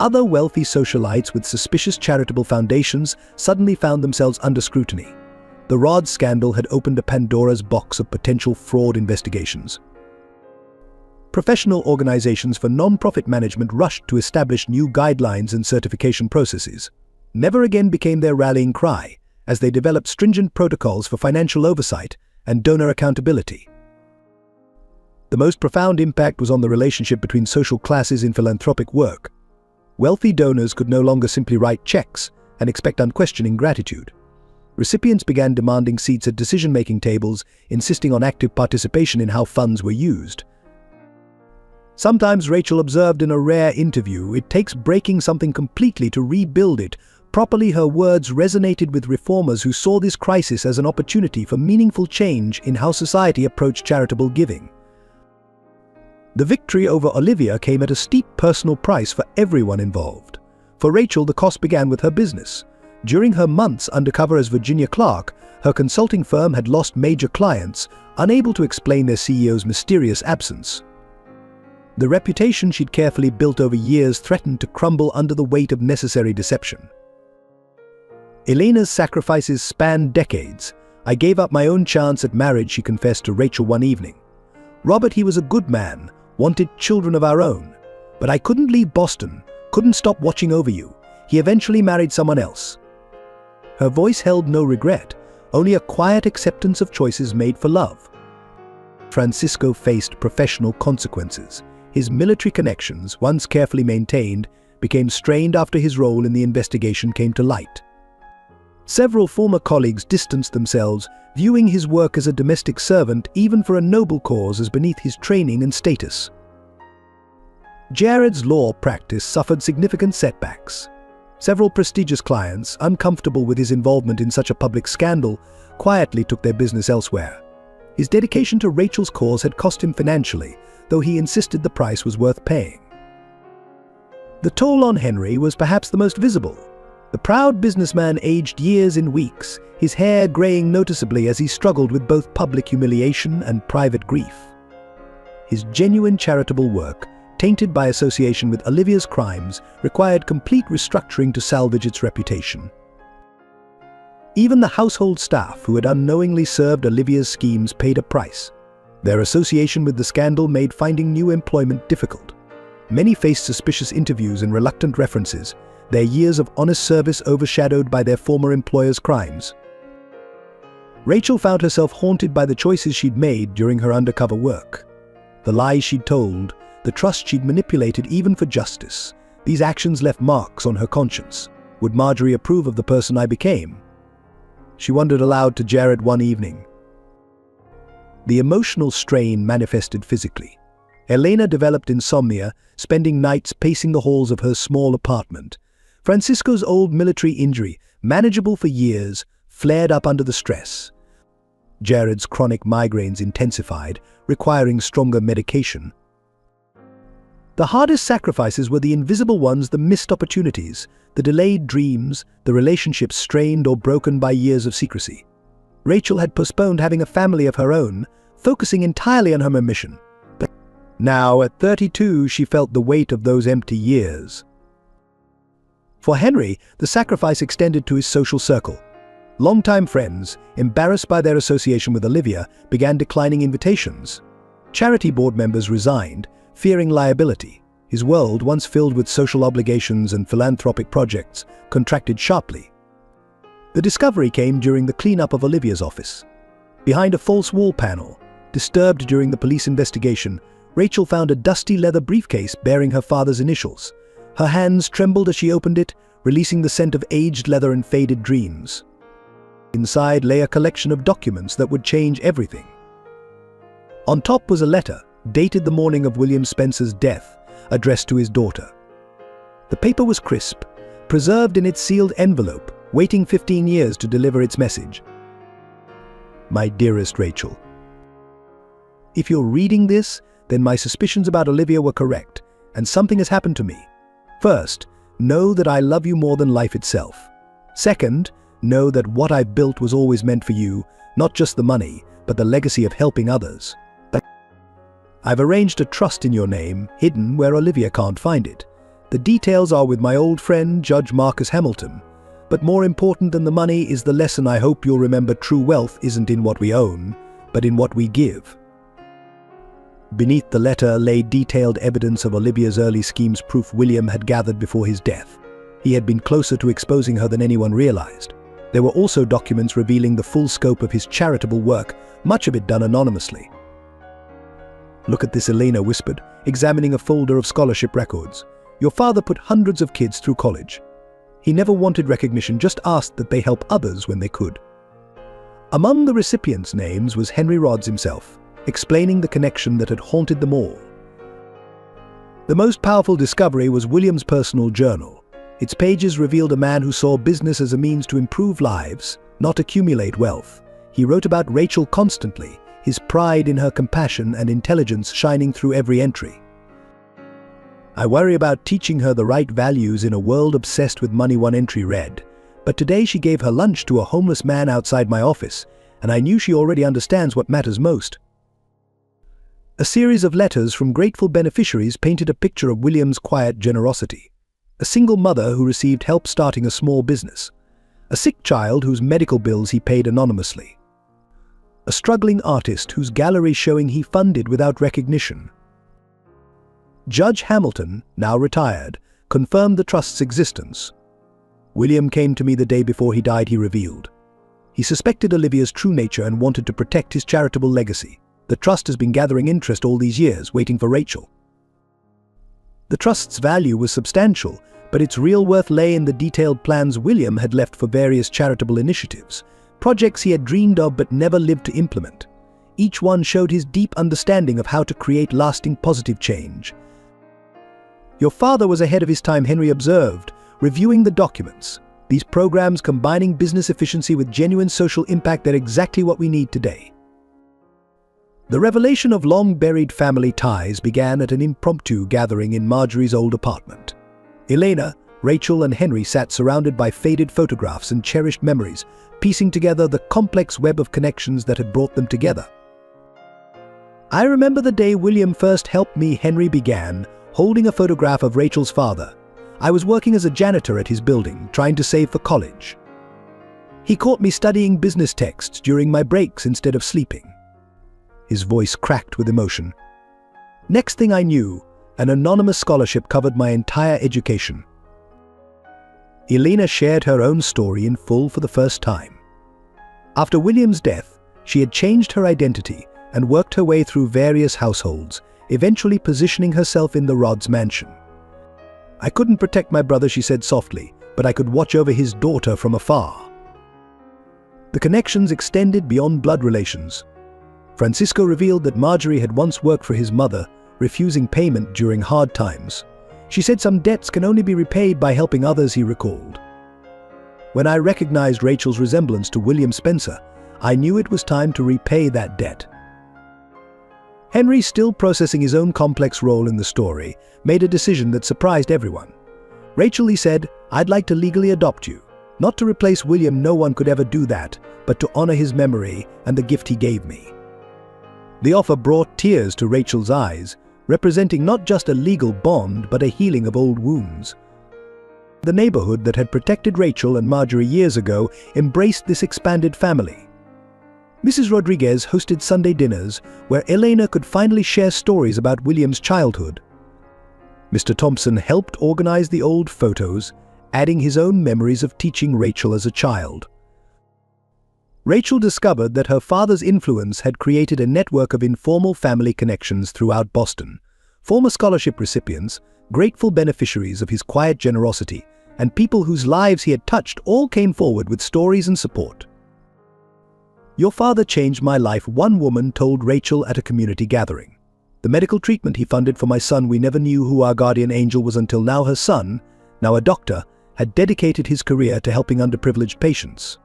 Other wealthy socialites with suspicious charitable foundations suddenly found themselves under scrutiny. The Rodds scandal had opened a Pandora's box of potential fraud investigations. Professional organizations for non-profit management rushed to establish new guidelines and certification processes. Never again became their rallying cry, as they developed stringent protocols for financial oversight and donor accountability. The most profound impact was on the relationship between social classes in philanthropic work. Wealthy donors could no longer simply write checks and expect unquestioning gratitude. Recipients began demanding seats at decision-making tables, insisting on active participation in how funds were used. Sometimes, Rachel observed in a rare interview, it takes breaking something completely to rebuild it properly. Her words resonated with reformers who saw this crisis as an opportunity for meaningful change in how society approached charitable giving. The victory over Olivia came at a steep personal price for everyone involved. For Rachel, the cost began with her business. During her months undercover as Virginia Clark, her consulting firm had lost major clients, unable to explain their CEO's mysterious absence. The reputation she'd carefully built over years threatened to crumble under the weight of necessary deception. Elena's sacrifices spanned decades. "I gave up my own chance at marriage," she confessed to Rachel one evening. "Robert, he was a good man, wanted children of our own. But I couldn't leave Boston, couldn't stop watching over you. He eventually married someone else." Her voice held no regret, only a quiet acceptance of choices made for love. Francisco faced professional consequences. His military connections, once carefully maintained, became strained after his role in the investigation came to light. Several former colleagues distanced themselves, viewing his work as a domestic servant, even for a noble cause, as beneath his training and status. Jared's law practice suffered significant setbacks. Several prestigious clients, uncomfortable with his involvement in such a public scandal, quietly took their business elsewhere. His dedication to Rachel's cause had cost him financially, though he insisted the price was worth paying. The toll on Henry was perhaps the most visible. The proud businessman aged years in weeks, his hair graying noticeably as he struggled with both public humiliation and private grief. His genuine charitable work, tainted by association with Olivia's crimes, required complete restructuring to salvage its reputation. Even the household staff who had unknowingly served Olivia's schemes paid a price. Their association with the scandal made finding new employment difficult. Many faced suspicious interviews and reluctant references, their years of honest service overshadowed by their former employer's crimes. Rachel found herself haunted by the choices she'd made during her undercover work. The lies she'd told, the trust she'd manipulated even for justice. These actions left marks on her conscience. Would Marjorie approve of the person I became? She wondered aloud to Jared one evening. The emotional strain manifested physically. Elena developed insomnia, spending nights pacing the halls of her small apartment. Francisco's old military injury, manageable for years, flared up under the stress. Jared's chronic migraines intensified, requiring stronger medication. The hardest sacrifices were the invisible ones, the missed opportunities, the delayed dreams, the relationships strained or broken by years of secrecy. Rachel had postponed having a family of her own, focusing entirely on her mission. But now, at 32, she felt the weight of those empty years. For Henry, the sacrifice extended to his social circle. Longtime friends, embarrassed by their association with Olivia, began declining invitations. Charity board members resigned, fearing liability. His world, once filled with social obligations and philanthropic projects, contracted sharply. The discovery came during the cleanup of Olivia's office. Behind a false wall panel, disturbed during the police investigation, Rachel found a dusty leather briefcase bearing her father's initials. Her hands trembled as she opened it, releasing the scent of aged leather and faded dreams. Inside lay a collection of documents that would change everything. On top was a letter, dated the morning of William Spencer's death, addressed to his daughter. The paper was crisp, preserved in its sealed envelope, waiting 15 years to deliver its message. My dearest Rachel, if you're reading this, then my suspicions about Olivia were correct, and something has happened to me. First, know that I love you more than life itself. Second, know that what I've built was always meant for you, not just the money, but the legacy of helping others. I've arranged a trust in your name, hidden where Olivia can't find it. The details are with my old friend, Judge Marcus Hamilton. But more important than the money is the lesson I hope you'll remember: true wealth isn't in what we own, but in what we give. Beneath the letter lay detailed evidence of Olivia's early schemes, proof William had gathered before his death. He had been closer to exposing her than anyone realized. There were also documents revealing the full scope of his charitable work, much of it done anonymously. "Look at this," Elena whispered, examining a folder of scholarship records. "Your father put hundreds of kids through college. He never wanted recognition, just asked that they help others when they could." Among the recipients' names was Henry Rhodes himself, explaining the connection that had haunted them all. The most powerful discovery was William's personal journal. Its pages revealed a man who saw business as a means to improve lives, not accumulate wealth. He wrote about Rachel constantly, his pride in her compassion and intelligence shining through every entry. "I worry about teaching her the right values in a world obsessed with money," one entry read. "But today she gave her lunch to a homeless man outside my office, and I knew she already understands what matters most." A series of letters from grateful beneficiaries painted a picture of William's quiet generosity. A single mother who received help starting a small business. A sick child whose medical bills he paid anonymously. A struggling artist whose gallery showing he funded without recognition. Judge Hamilton, now retired, confirmed the trust's existence. "William came to me the day before he died," he revealed. "He suspected Olivia's true nature and wanted to protect his charitable legacy. The trust has been gathering interest all these years, waiting for Rachel." The trust's value was substantial, but its real worth lay in the detailed plans William had left for various charitable initiatives, projects he had dreamed of but never lived to implement. Each one showed his deep understanding of how to create lasting positive change. "Your father was ahead of his time," Henry observed, reviewing the documents. "These programs combining business efficiency with genuine social impact are exactly what we need today." The revelation of long-buried family ties began at an impromptu gathering in Marjorie's old apartment. Elena, Rachel and Henry sat surrounded by faded photographs and cherished memories, piecing together the complex web of connections that had brought them together. "I remember the day William first helped me," Henry began, holding a photograph of Rachel's father. "I was working as a janitor at his building, trying to save for college. He caught me studying business texts during my breaks instead of sleeping." His voice cracked with emotion. "Next thing I knew, an anonymous scholarship covered my entire education." Elena shared her own story in full for the first time. After William's death, she had changed her identity and worked her way through various households, eventually positioning herself in the Rhodes mansion. "I couldn't protect my brother," she said softly, "but I could watch over his daughter from afar." The connections extended beyond blood relations. Francisco revealed that Marjorie had once worked for his mother, refusing payment during hard times. She said some debts can only be repaid by helping others, he recalled. "When I recognized Rachel's resemblance to William Spencer, I knew it was time to repay that debt." Henry, still processing his own complex role in the story, made a decision that surprised everyone. "Rachel," he said, "I'd like to legally adopt you. Not to replace William, no one could ever do that, but to honor his memory and the gift he gave me." The offer brought tears to Rachel's eyes, representing not just a legal bond but a healing of old wounds. The neighborhood that had protected Rachel and Marjorie years ago embraced this expanded family. Mrs. Rodriguez hosted Sunday dinners where Elena could finally share stories about William's childhood. Mr. Thompson helped organize the old photos, adding his own memories of teaching Rachel as a child. Rachel discovered that her father's influence had created a network of informal family connections throughout Boston. Former scholarship recipients, grateful beneficiaries of his quiet generosity, and people whose lives he had touched all came forward with stories and support. "Your father changed my life," one woman told Rachel at a community gathering. "The medical treatment he funded for my son, we never knew who our guardian angel was until now her son, now a doctor, had dedicated his career to helping underprivileged patients."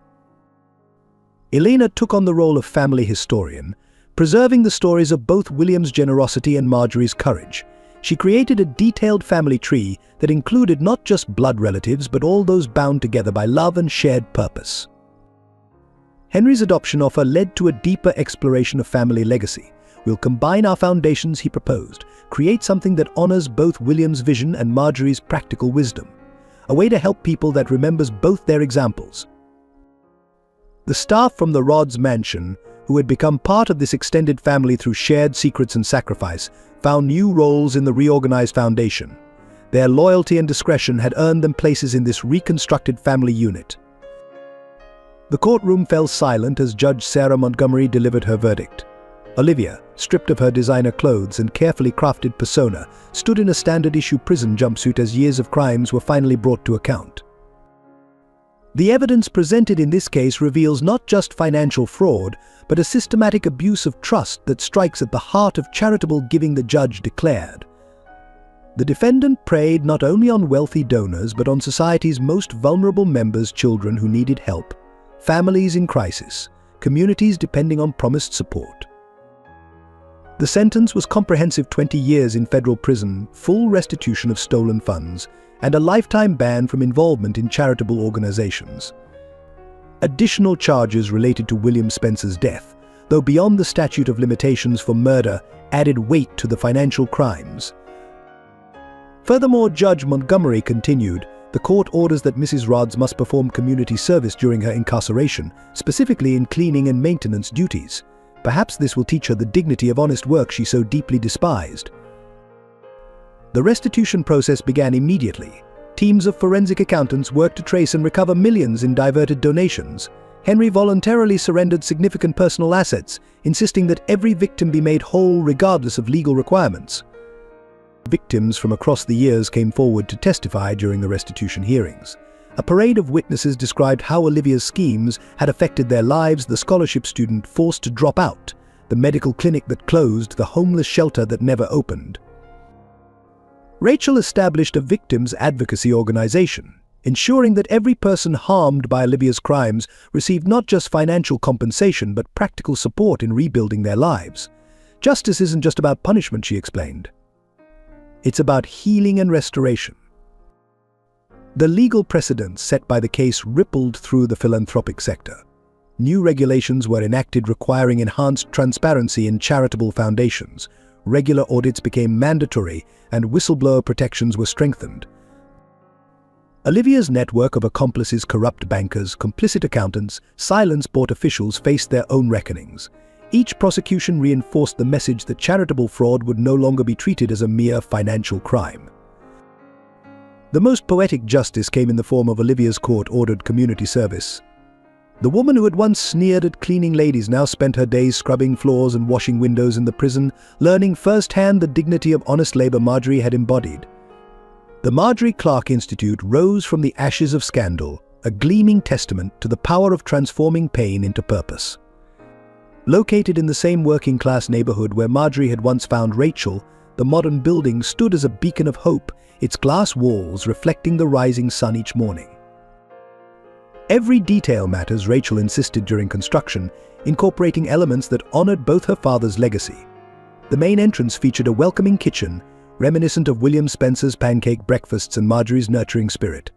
Elena took on the role of family historian, preserving the stories of both William's generosity and Marjorie's courage. She created a detailed family tree that included not just blood relatives but all those bound together by love and shared purpose. Henry's adoption offer led to a deeper exploration of family legacy. "We'll combine our foundations," he proposed, "create something that honors both William's vision and Marjorie's practical wisdom. A way to help people that remembers both their examples." The staff from the Rhodes mansion, who had become part of this extended family through shared secrets and sacrifice, found new roles in the reorganized foundation. Their loyalty and discretion had earned them places in this reconstructed family unit. The courtroom fell silent as Judge Sarah Montgomery delivered her verdict. Olivia, stripped of her designer clothes and carefully crafted persona, stood in a standard-issue prison jumpsuit as years of crimes were finally brought to account. The evidence presented in this case reveals not just financial fraud, but a systematic abuse of trust that strikes at the heart of charitable giving, the judge declared. The defendant preyed not only on wealthy donors but on society's most vulnerable members, children who needed help, families in crisis, communities depending on promised support. The sentence was comprehensive: 20 years in federal prison, full restitution of stolen funds, and a lifetime ban from involvement in charitable organizations. Additional charges related to William Spencer's death, though beyond the statute of limitations for murder, added weight to the financial crimes. Furthermore, Judge Montgomery continued, the court orders that Mrs. Rhodes must perform community service during her incarceration, specifically in cleaning and maintenance duties. Perhaps this will teach her the dignity of honest work she so deeply despised. The restitution process began immediately. Teams of forensic accountants worked to trace and recover millions in diverted donations. Henry voluntarily surrendered significant personal assets, insisting that every victim be made whole regardless of legal requirements. Victims from across the years came forward to testify during the restitution hearings. A parade of witnesses described how Olivia's schemes had affected their lives: the scholarship student forced to drop out, the medical clinic that closed, the homeless shelter that never opened. Rachel established a victims' advocacy organization, ensuring that every person harmed by Olivia's crimes received not just financial compensation but practical support in rebuilding their lives. Justice isn't just about punishment, she explained. It's about healing and restoration. The legal precedents set by the case rippled through the philanthropic sector. New regulations were enacted requiring enhanced transparency in charitable foundations. Regular audits became mandatory, and whistleblower protections were strengthened. Olivia's network of accomplices, corrupt bankers, complicit accountants, silence-bought officials faced their own reckonings. Each prosecution reinforced the message that charitable fraud would no longer be treated as a mere financial crime. The most poetic justice came in the form of Olivia's court-ordered community service. The woman who had once sneered at cleaning ladies now spent her days scrubbing floors and washing windows in the prison, learning firsthand the dignity of honest labor Marjorie had embodied. The Marjorie Clark Institute rose from the ashes of scandal, a gleaming testament to the power of transforming pain into purpose. Located in the same working-class neighborhood where Marjorie had once found Rachel, the modern building stood as a beacon of hope, its glass walls reflecting the rising sun each morning. Every detail matters, Rachel insisted during construction, incorporating elements that honored both her father's legacy. The main entrance featured a welcoming kitchen, reminiscent of William Spencer's pancake breakfasts and Marjorie's nurturing spirit.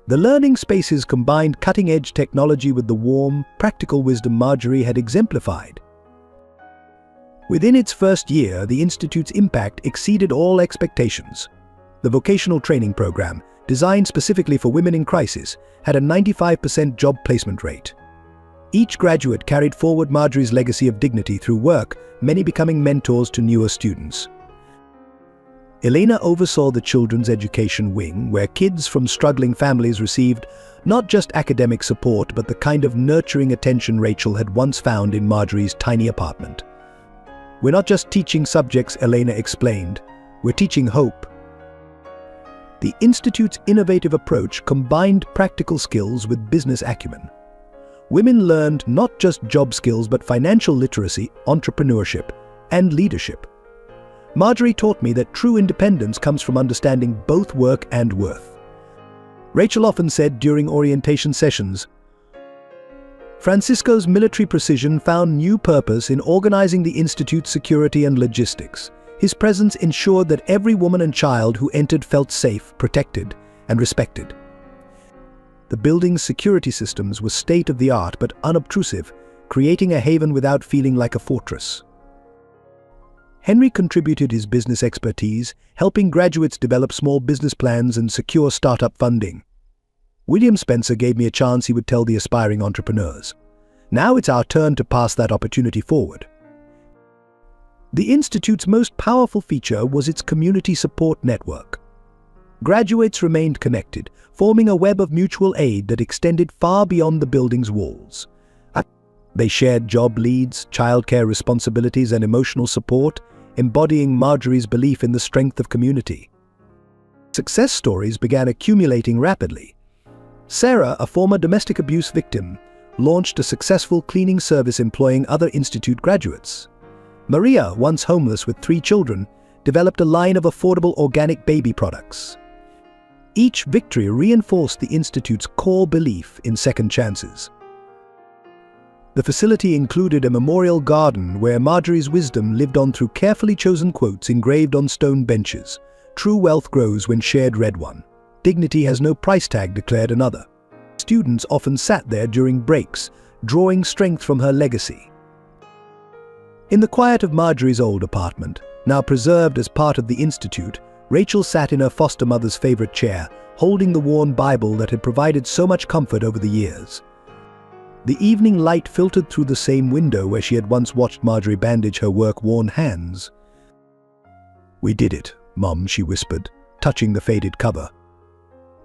The learning spaces combined cutting-edge technology with the warm, practical wisdom Marjorie had exemplified. Within its first year, the Institute's impact exceeded all expectations. The vocational training program, designed specifically for women in crisis, had a 95% job placement rate. Each graduate carried forward Marjorie's legacy of dignity through work, many becoming mentors to newer students. Elena oversaw the children's education wing, where kids from struggling families received not just academic support but the kind of nurturing attention Rachel had once found in Marjorie's tiny apartment. "We're not just teaching subjects," Elena explained. "We're teaching hope." The Institute's innovative approach combined practical skills with business acumen. Women learned not just job skills but financial literacy, entrepreneurship, and leadership. Marjorie taught me that true independence comes from understanding both work and worth. Rachel often said during orientation sessions, "Francisco's military precision found new purpose in organizing the Institute's security and logistics. His presence ensured that every woman and child who entered felt safe, protected, and respected." The building's security systems were state-of-the-art but unobtrusive, creating a haven without feeling like a fortress. Henry contributed his business expertise, helping graduates develop small business plans and secure startup funding. William Spencer gave me a chance he would tell the aspiring entrepreneurs. Now it's our turn to pass that opportunity forward. The Institute's most powerful feature was its community support network. Graduates remained connected, forming a web of mutual aid that extended far beyond the building's walls. They shared job leads, childcare responsibilities, and emotional support, embodying Marjorie's belief in the strength of community. Success stories began accumulating rapidly. Sarah, a former domestic abuse victim, launched a successful cleaning service employing other institute graduates. Maria, once homeless with 3 children, developed a line of affordable organic baby products. Each victory reinforced the institute's core belief in second chances. The facility included a memorial garden where Marjorie's wisdom lived on through carefully chosen quotes engraved on stone benches. "True wealth grows when shared," read one. "Dignity has no price tag," declared another. Students often sat there during breaks, drawing strength from her legacy. In the quiet of Marjorie's old apartment, now preserved as part of the institute, Rachel sat in her foster mother's favorite chair, holding the worn Bible that had provided so much comfort over the years. The evening light filtered through the same window where she had once watched Marjorie bandage her work-worn hands. "We did it, Mum," she whispered, touching the faded cover.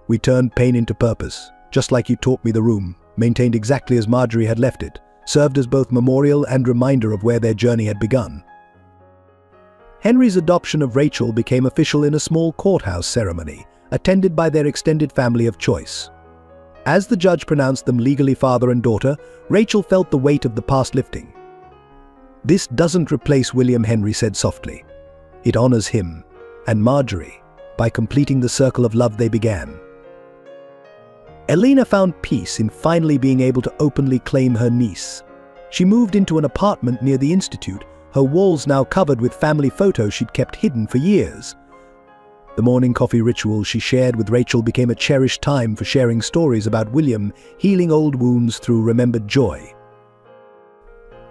"We turned pain into purpose, just like you taught me the room, maintained exactly as Marjorie had left it, served as both memorial and reminder of where their journey had begun." Henry's adoption of Rachel became official in a small courthouse ceremony, attended by their extended family of choice. As the judge pronounced them legally father and daughter, Rachel felt the weight of the past lifting. "This doesn't replace William," Henry said softly. "It honors him and Marjorie by completing the circle of love they began." Elena found peace in finally being able to openly claim her niece. She moved into an apartment near the institute, her walls now covered with family photos she'd kept hidden for years. The morning coffee ritual she shared with Rachel became a cherished time for sharing stories about William, healing old wounds through remembered joy.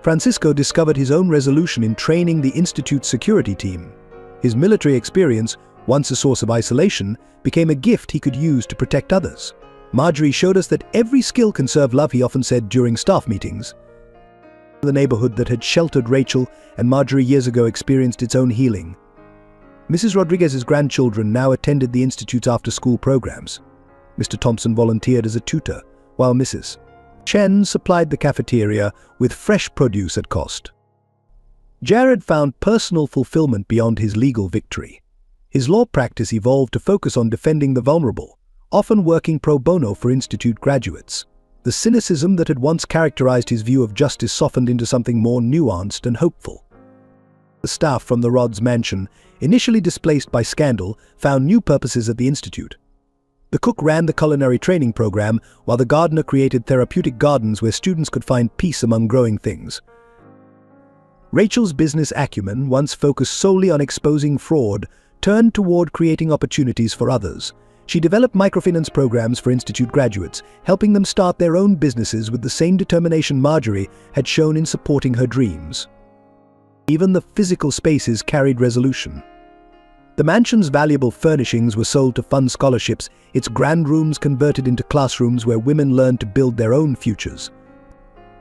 Francisco discovered his own resolution in training the institute's security team. His military experience, once a source of isolation, became a gift he could use to protect others. Marjorie showed us that every skill can serve love, he often said during staff meetings. The neighborhood that had sheltered Rachel and Marjorie years ago experienced its own healing. Mrs. Rodriguez's grandchildren now attended the institute's after-school programs. Mr. Thompson volunteered as a tutor, while Mrs. Chen supplied the cafeteria with fresh produce at cost. Jared found personal fulfillment beyond his legal victory. His law practice evolved to focus on defending the vulnerable, often working pro bono for institute graduates. The cynicism that had once characterized his view of justice softened into something more nuanced and hopeful. The staff from the Rodds mansion, initially displaced by scandal, found new purposes at the institute. The cook ran the culinary training program, while the gardener created therapeutic gardens where students could find peace among growing things. Rachel's business acumen, once focused solely on exposing fraud, turned toward creating opportunities for others. She developed microfinance programs for institute graduates, helping them start their own businesses with the same determination Marjorie had shown in supporting her dreams. Even the physical spaces carried resolution. The mansion's valuable furnishings were sold to fund scholarships, its grand rooms converted into classrooms where women learned to build their own futures.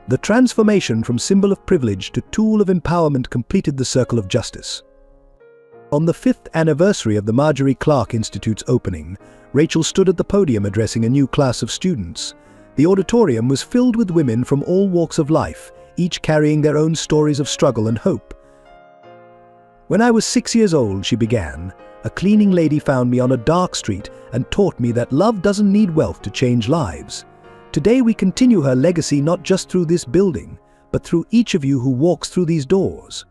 The transformation from symbol of privilege to tool of empowerment completed the circle of justice. On the 5th anniversary of the Marjorie Clark Institute's opening, Rachel stood at the podium addressing a new class of students. The auditorium was filled with women from all walks of life, each carrying their own stories of struggle and hope. "When I was 6 years old," she began, "a cleaning lady found me on a dark street and taught me that love doesn't need wealth to change lives. Today we continue her legacy not just through this building, but through each of you who walks through these doors."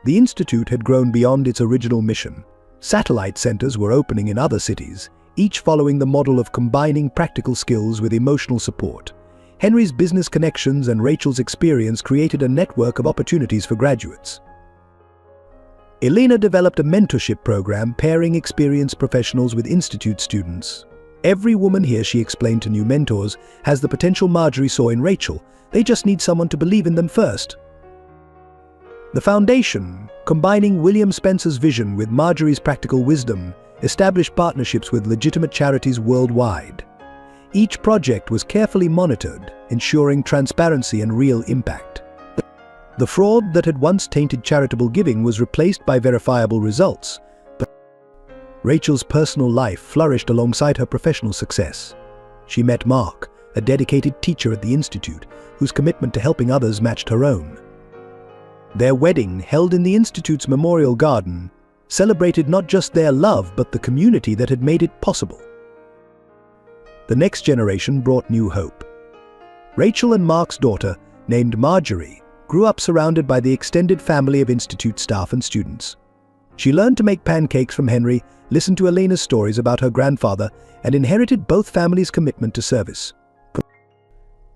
The institute had grown beyond its original mission. Satellite centers were opening in other cities, each following the model of combining practical skills with emotional support. Henry's business connections and Rachel's experience created a network of opportunities for graduates. Elena developed a mentorship program pairing experienced professionals with institute students. "Every woman here," she explained to new mentors, "has the potential Marjorie saw in Rachel. They just need someone to believe in them first." The foundation, combining William Spencer's vision with Marjorie's practical wisdom, established partnerships with legitimate charities worldwide. Each project was carefully monitored, ensuring transparency and real impact. The fraud that had once tainted charitable giving was replaced by verifiable results. Rachel's personal life flourished alongside her professional success. She met Mark, a dedicated teacher at the Institute, whose commitment to helping others matched her own. Their wedding, held in the Institute's memorial garden, celebrated not just their love but the community that had made it possible. The next generation brought new hope. Rachel and Mark's daughter, named Marjorie, grew up surrounded by the extended family of Institute staff and students. She learned to make pancakes from Henry, listened to Elena's stories about her grandfather, and inherited both families' commitment to service.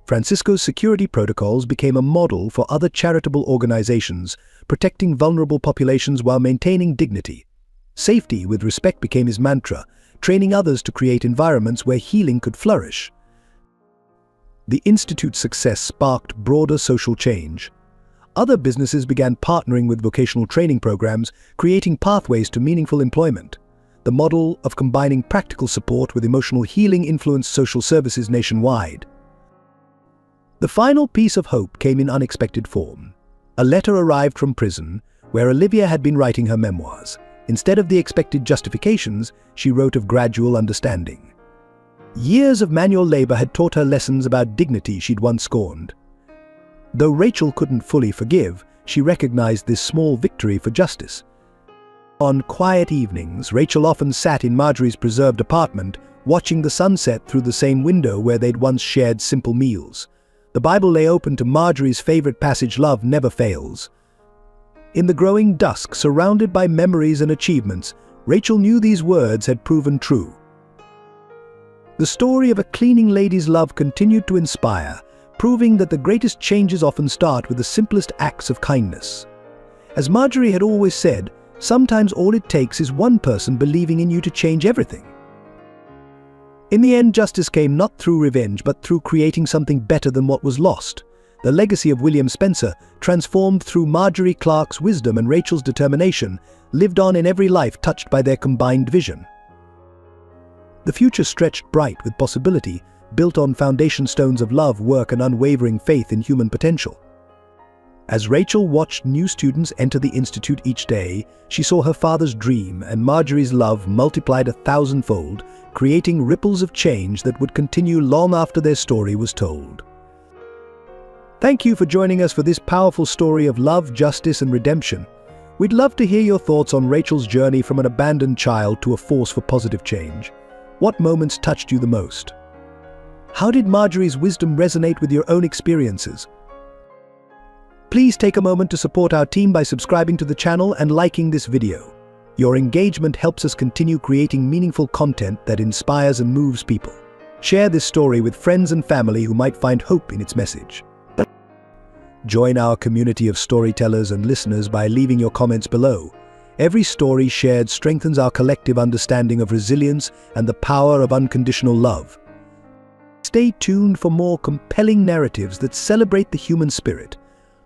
Francisco's security protocols became a model for other charitable organizations, protecting vulnerable populations while maintaining dignity. Safety with respect became his mantra, training others to create environments where healing could flourish. The Institute's success sparked broader social change. Other businesses began partnering with vocational training programs, creating pathways to meaningful employment. The model of combining practical support with emotional healing influenced social services nationwide. The final piece of hope came in unexpected form. A letter arrived from prison, where Olivia had been writing her memoirs. Instead of the expected justifications, she wrote of gradual understanding. Years of manual labor had taught her lessons about dignity she'd once scorned. Though Rachel couldn't fully forgive, she recognized this small victory for justice. On quiet evenings, Rachel often sat in Marjorie's preserved apartment, watching the sunset through the same window where they'd once shared simple meals. The Bible lay open to Marjorie's favorite passage, "Love never fails." In the growing dusk, surrounded by memories and achievements, Rachel knew these words had proven true. The story of a cleaning lady's love continued to inspire, proving that the greatest changes often start with the simplest acts of kindness. As Marjorie had always said, sometimes all it takes is one person believing in you to change everything. In the end, justice came not through revenge, but through creating something better than what was lost. The legacy of William Spencer, transformed through Marjorie Clark's wisdom and Rachel's determination, lived on in every life touched by their combined vision. The future stretched bright with possibility, built on foundation stones of love, work, and unwavering faith in human potential. As Rachel watched new students enter the Institute each day, she saw her father's dream and Marjorie's love multiplied 1,000-fold, creating ripples of change that would continue long after their story was told. Thank you for joining us for this powerful story of love, justice, and redemption. We'd love to hear your thoughts on Rachel's journey from an abandoned child to a force for positive change. What moments touched you the most? How did Marjorie's wisdom resonate with your own experiences? Please take a moment to support our team by subscribing to the channel and liking this video. Your engagement helps us continue creating meaningful content that inspires and moves people. Share this story with friends and family who might find hope in its message. Join our community of storytellers and listeners by leaving your comments below. Every story shared strengthens our collective understanding of resilience and the power of unconditional love. Stay tuned for more compelling narratives that celebrate the human spirit.